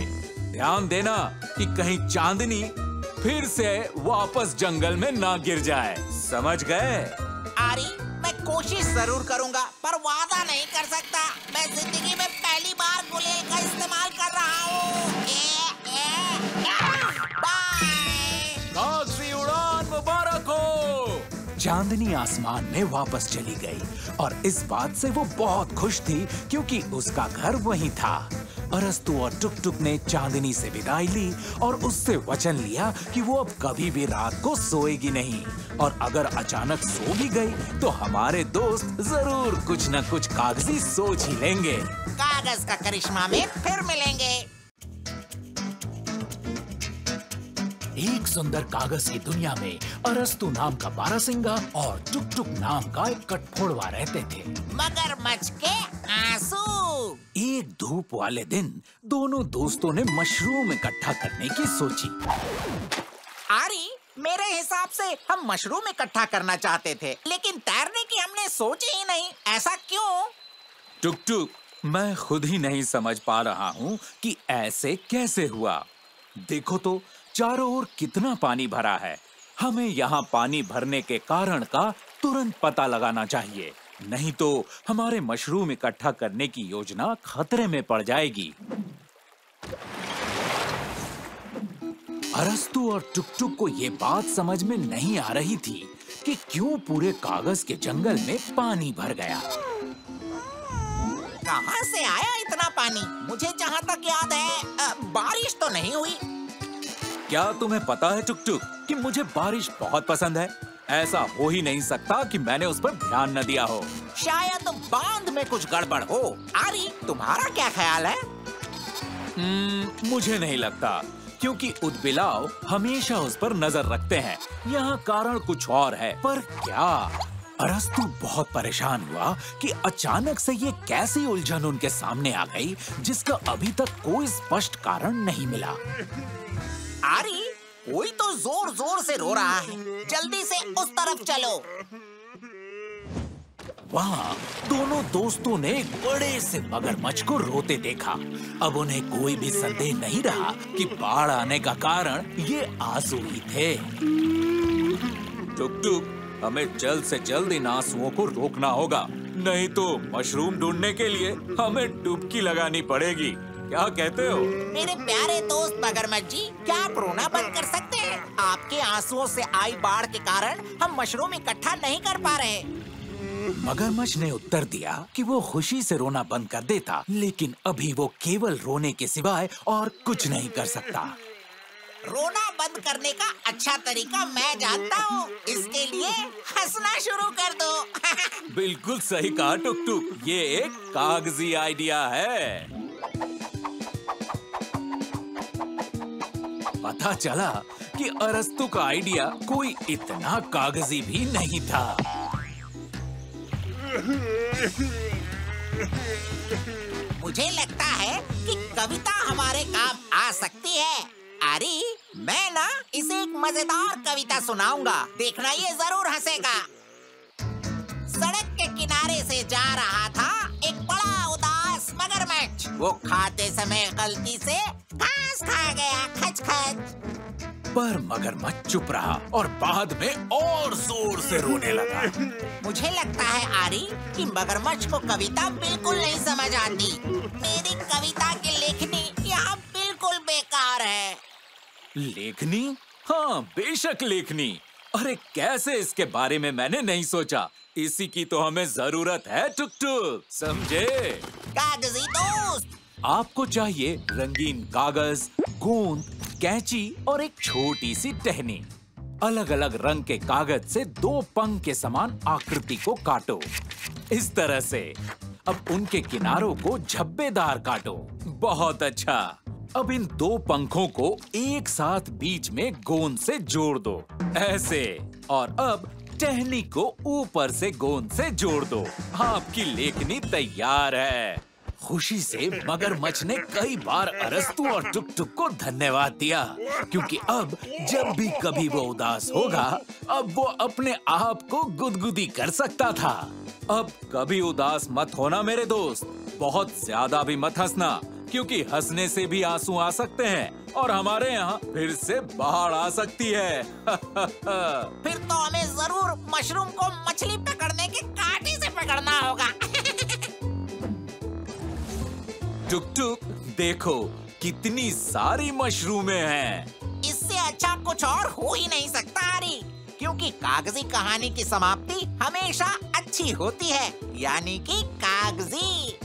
ध्यान देना कि कहीं चांदनी फिर से वापस जंगल में ना गिर जाए। समझ गए? आरी, मैं कोशिश जरूर करूंगा, पर वादा नहीं कर सकता। मैं जिंदगी में पहली बार गुलेल का इस्तेमाल कर रहा हूँ। बाय। कागजी उड़ान मुबारक हो। चांदनी आसमान में वापस चली गई और इस बात से वो बहुत खुश थी क्योंकि उसका घर वहीं था। अरस्तु और टुक टुक ने चांदनी से विदाई ली और उससे वचन लिया कि वो अब कभी भी रात को सोएगी नहीं, और अगर अचानक सो भी गई तो हमारे दोस्त जरूर कुछ न कुछ कागजी सोच ही लेंगे। कागज का करिश्मा में फिर मिलेंगे। एक सुंदर कागज की दुनिया में अरस्तु नाम का बारहसिंगा और टुक टुक नाम का एक कठफोड़वा रहते थे। मगरमच्छ के आंसू। एक धूप वाले दिन दोनों दोस्तों ने मशरूम इकट्ठा करने की सोची। आरी, मेरे हिसाब से हम मशरूम इकट्ठा करना चाहते थे, लेकिन तैरने की हमने सोची ही नहीं। ऐसा क्यों? टुक टुक, मैं खुद ही नहीं समझ पा रहा हूँ कि ऐसे कैसे हुआ। देखो तो चारों ओर कितना पानी भरा है। हमें यहाँ पानी भरने के कारण का तुरंत पता लगाना चाहिए, नहीं तो हमारे मशरूम इकट्ठा करने की योजना खतरे में पड़ जाएगी। अरस्तु और टुक टुक को ये बात समझ में नहीं आ रही थी कि क्यों पूरे कागज के जंगल में पानी भर गया। कहाँ से आया इतना पानी? मुझे जहाँ तक याद है बारिश तो नहीं हुई। क्या तुम्हें पता है टुक टुक कि मुझे बारिश बहुत पसंद है। ऐसा हो ही नहीं सकता कि मैंने उस पर ध्यान न दिया हो। शायद बांध में कुछ गड़बड़ हो। आरी, तुम्हारा क्या ख्याल है? मुझे नहीं लगता, क्योंकि उदबिलाव हमेशा उस पर नजर रखते हैं। यहाँ कारण कुछ और है, पर क्या? अरस्तु बहुत परेशान हुआ कि अचानक से ये कैसी उलझन उनके सामने आ गई जिसका अभी तक कोई स्पष्ट कारण नहीं मिला। आरी, कोई तो जोर जोर से रो रहा है। जल्दी से उस तरफ चलो। वहाँ दोनों दोस्तों ने एक बड़े से मगरमच्छ को रोते देखा। अब उन्हें कोई भी संदेह नहीं रहा कि बाढ़ आने का कारण ये आंसू ही थे। टुक टुक, हमें जल्द से जल्द इन आंसुओं को रोकना होगा, नहीं तो मशरूम ढूंढने के लिए हमें डुबकी लगानी पड़ेगी। क्या कहते हो? मेरे प्यारे दोस्त मगरमच्छ जी, क्या आप रोना बंद कर सकते हैं? आपके आंसुओं से आई बाढ़ के कारण हम मशरूम इकट्ठा नहीं कर पा रहे। मगरमच्छ ने उत्तर दिया कि वो खुशी से रोना बंद कर देता, लेकिन अभी वो केवल रोने के सिवाय और कुछ नहीं कर सकता। रोना बंद करने का अच्छा तरीका मैं जानता हूँ। इसके लिए हंसना शुरू कर दो। बिल्कुल सही कहा टुक टुक, ये एक कागजी आइडिया है। पता चला कि अरस्तु का आइडिया कोई इतना कागजी भी नहीं था। मुझे लगता है कि कविता हमारे काम आ सकती है। आरी, मैं ना इसे एक मजेदार कविता सुनाऊंगा, देखना ये जरूर हंसेगा। सड़क के किनारे से जा रहा था एक बड़ा उदास मगरमच्छ। वो खाते समय गलती से घास खा गया, खच खच। पर मगरमच्छ चुप रहा और बाद में और जोर से रोने लगा। मुझे लगता है आरी कि मगरमच्छ को कविता बिल्कुल नहीं समझ आती। मेरी कविता की लेखनी यहाँ बिल्कुल बेकार है। लेखनी? हाँ, बेशक लेखनी। अरे कैसे, इसके बारे में मैंने नहीं सोचा। इसी की तो हमें जरूरत है टुक टुक, समझे? कागजी दोस्त, आपको चाहिए रंगीन कागज, गोंद, कैंची और एक छोटी सी टहनी। अलग अलग रंग के कागज से 2 पंख के समान आकृति को काटो, इस तरह से। अब उनके किनारों को झब्बेदार काटो। बहुत अच्छा। अब इन दो पंखों को एक साथ बीच में गोंद से जोड़ दो, ऐसे। और अब टहनी को ऊपर से गोंद से जोड़ दो। आपकी लेखनी तैयार है। खुशी से मगरमच्छ ने कई बार अरस्तू और टुक टुक को धन्यवाद दिया, क्योंकि अब जब भी कभी वो उदास होगा, अब वो अपने आप को गुदगुदी कर सकता था। अब कभी उदास मत होना मेरे दोस्त, बहुत ज्यादा भी मत हंसना, क्योंकि हंसने से भी आंसू आ सकते हैं और हमारे यहाँ फिर से बाढ़ आ सकती है। फिर तो हमें जरूर मशरूम को मछली पकड़ने के कांटे से पकड़ना होगा। टुक टुक, देखो कितनी सारी मशरूमें हैं। इससे अच्छा कुछ और हो ही नहीं सकता आरी, क्योंकि कागजी कहानी की समाप्ति हमेशा अच्छी होती है, यानी कि कागजी।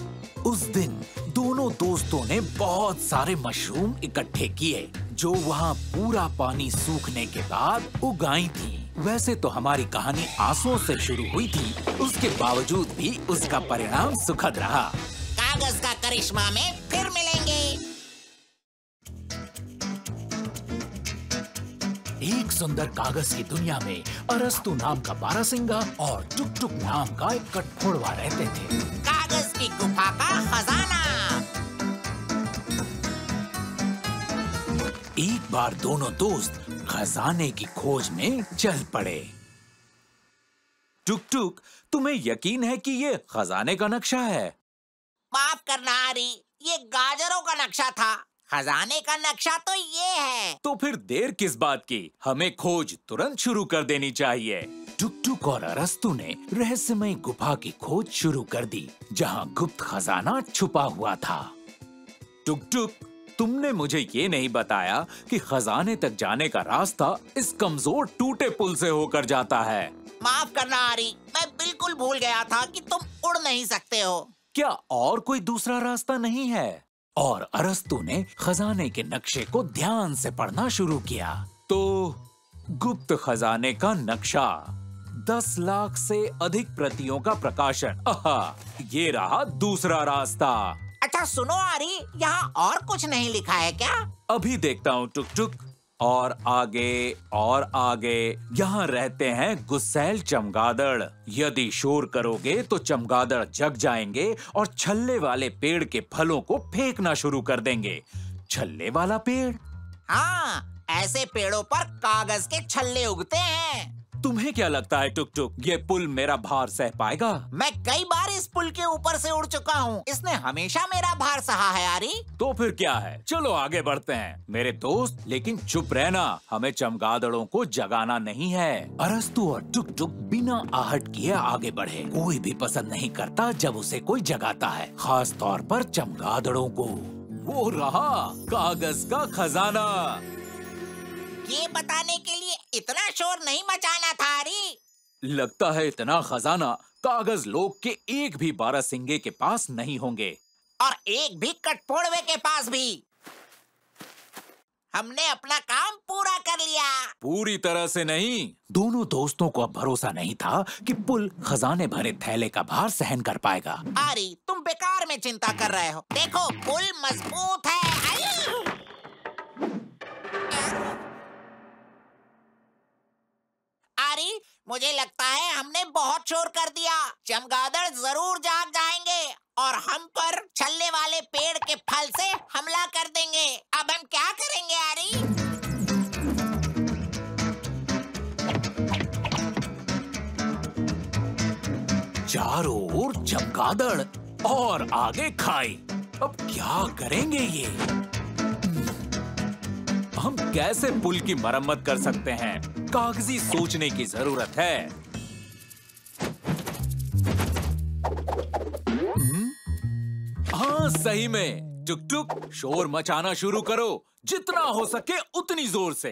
उस दिन दोनों दोस्तों ने बहुत सारे मशरूम इकट्ठे किए, जो वहाँ पूरा पानी सूखने के बाद उगाई थी। वैसे तो हमारी कहानी आंसुओं से शुरू हुई थी, उसके बावजूद भी उसका परिणाम सुखद रहा। कागज का करिश्मा में फिर मिलेंगे। एक सुंदर कागज की दुनिया में अरस्तु नाम का बारहसिंगा और टुक टुक नाम का एक कठफोड़वा रहते थे। कागज की गुफा का खजाना। एक बार दोनों दोस्त खजाने की खोज में चल पड़े। टुक टुक, तुम्हें यकीन है कि ये खजाने का नक्शा है? माफ करना आरी, ये गाजरों का नक्शा था। खजाने का नक्शा तो ये है। तो फिर देर किस बात की, हमें खोज तुरंत शुरू कर देनी चाहिए। टुक टुक और अरस्तु ने रहस्यमय गुफा की खोज शुरू कर दी, जहाँ गुप्त खजाना छुपा हुआ था। टुक टुक, तुमने मुझे ये नहीं बताया कि खजाने तक जाने का रास्ता इस कमजोर टूटे पुल से होकर जाता है। माफ करना आरी, मैं बिल्कुल भूल गया था कि तुम उड़ नहीं सकते हो। क्या और कोई दूसरा रास्ता नहीं है? और अरस्तु ने खजाने के नक्शे को ध्यान से पढ़ना शुरू किया। तो गुप्त खजाने का नक्शा, 10 लाख से अधिक प्रतियों का प्रकाशन। आहा, ये रहा दूसरा रास्ता। अच्छा सुनो आरी, यहाँ और कुछ नहीं लिखा है क्या? अभी देखता हूँ टुक टुक। और आगे यहाँ रहते हैं गुस्सैल चमगादड़। यदि शोर करोगे तो चमगादड़ जग जाएंगे और छल्ले वाले पेड़ के फलों को फेंकना शुरू कर देंगे। छल्ले वाला पेड़? हाँ, ऐसे पेड़ों पर कागज के छल्ले उगते हैं। तुम्हें क्या लगता है टुक टुक, ये पुल मेरा भार सह पाएगा? मैं कई बार इस पुल के ऊपर से उड़ चुका हूँ, इसने हमेशा मेरा भार सहा है आरी। तो फिर क्या है, चलो आगे बढ़ते हैं मेरे दोस्त। लेकिन चुप रहना, हमें चमगादड़ों को जगाना नहीं है। अरस्तु और टुक टुक बिना आहट किए आगे बढ़े। कोई भी पसंद नहीं करता जब उसे कोई जगाता है, खास तौर पर चमगादड़ों को। वो रहा कागज का खजाना। ये बताने के लिए इतना शोर नहीं मचाना था आरी। लगता है इतना खजाना कागज लोग के एक भी बारहसिंगे के पास नहीं होंगे, और एक भी कठफोड़वे के पास भी। हमने अपना काम पूरा कर लिया। पूरी तरह से नहीं। दोनों दोस्तों को अब भरोसा नहीं था कि पुल खजाने भरे थैले का भार सहन कर पाएगा। आरी, तुम बेकार में चिंता कर रहे हो। देखो, पुल मजबूत है। आरी, मुझे लगता है हमने बहुत शोर कर दिया। चमगादड़ जरूर जाग जाएंगे और हम पर छल्ले वाले पेड़ के फल से हमला कर देंगे। अब हम क्या करेंगे आरी? चारों ओर चमगादड़ और आगे खाई। अब क्या करेंगे ये? हम कैसे पुल की मरम्मत कर सकते हैं? कागजी सोचने की जरूरत है। हाँ, सही में। टुक टुक, शोर मचाना शुरू करो, जितना हो सके उतनी जोर से।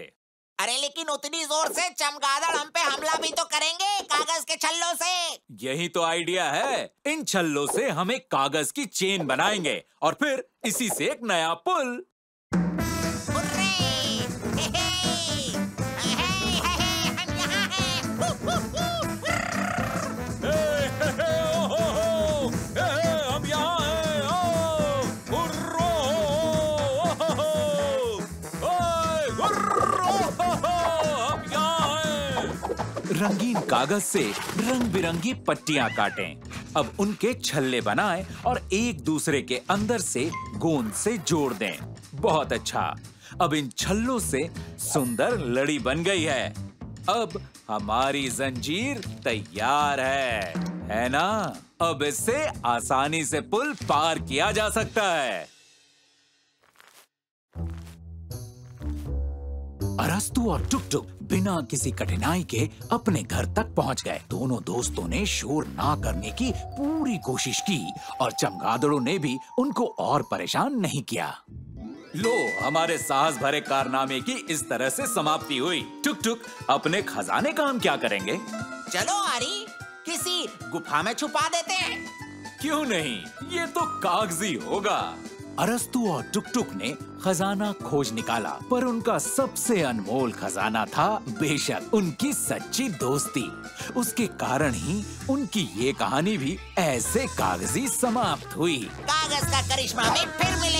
अरे लेकिन उतनी जोर से चमगादड़ हम पे हमला भी तो करेंगे कागज के छल्लों से। यही तो आइडिया है। इन छल्लों से हम एक कागज की चेन बनाएंगे और फिर इसी से एक नया पुल। रंगीन कागज से रंग बिरंगी पट्टियां काटें। अब उनके छल्ले बनाएं और एक दूसरे के अंदर से गोंद से जोड़ दें। बहुत अच्छा। अब इन छल्लों से सुंदर लड़ी बन गई है। अब हमारी जंजीर तैयार है ना? अब इससे आसानी से पुल पार किया जा सकता है। अरस्तु और टुक-टुक बिना किसी कठिनाई के अपने घर तक पहुंच गए। दोनों दोस्तों ने शोर ना करने की पूरी कोशिश की और चमगादड़ों ने भी उनको और परेशान नहीं किया। लो, हमारे साहस भरे कारनामे की इस तरह से समाप्ति हुई। टुक-टुक अपने खजाने का हम क्या करेंगे? चलो आरी, किसी गुफा में छुपा देते हैं। क्यों नहीं, ये तो कागजी होगा। अरस्तु और टुक-टुक ने खजाना खोज निकाला, पर उनका सबसे अनमोल खजाना था बेशक उनकी सच्ची दोस्ती। उसके कारण ही उनकी ये कहानी भी ऐसे कागजी समाप्त हुई। कागज का करिश्मा में फिर मिलेंगे।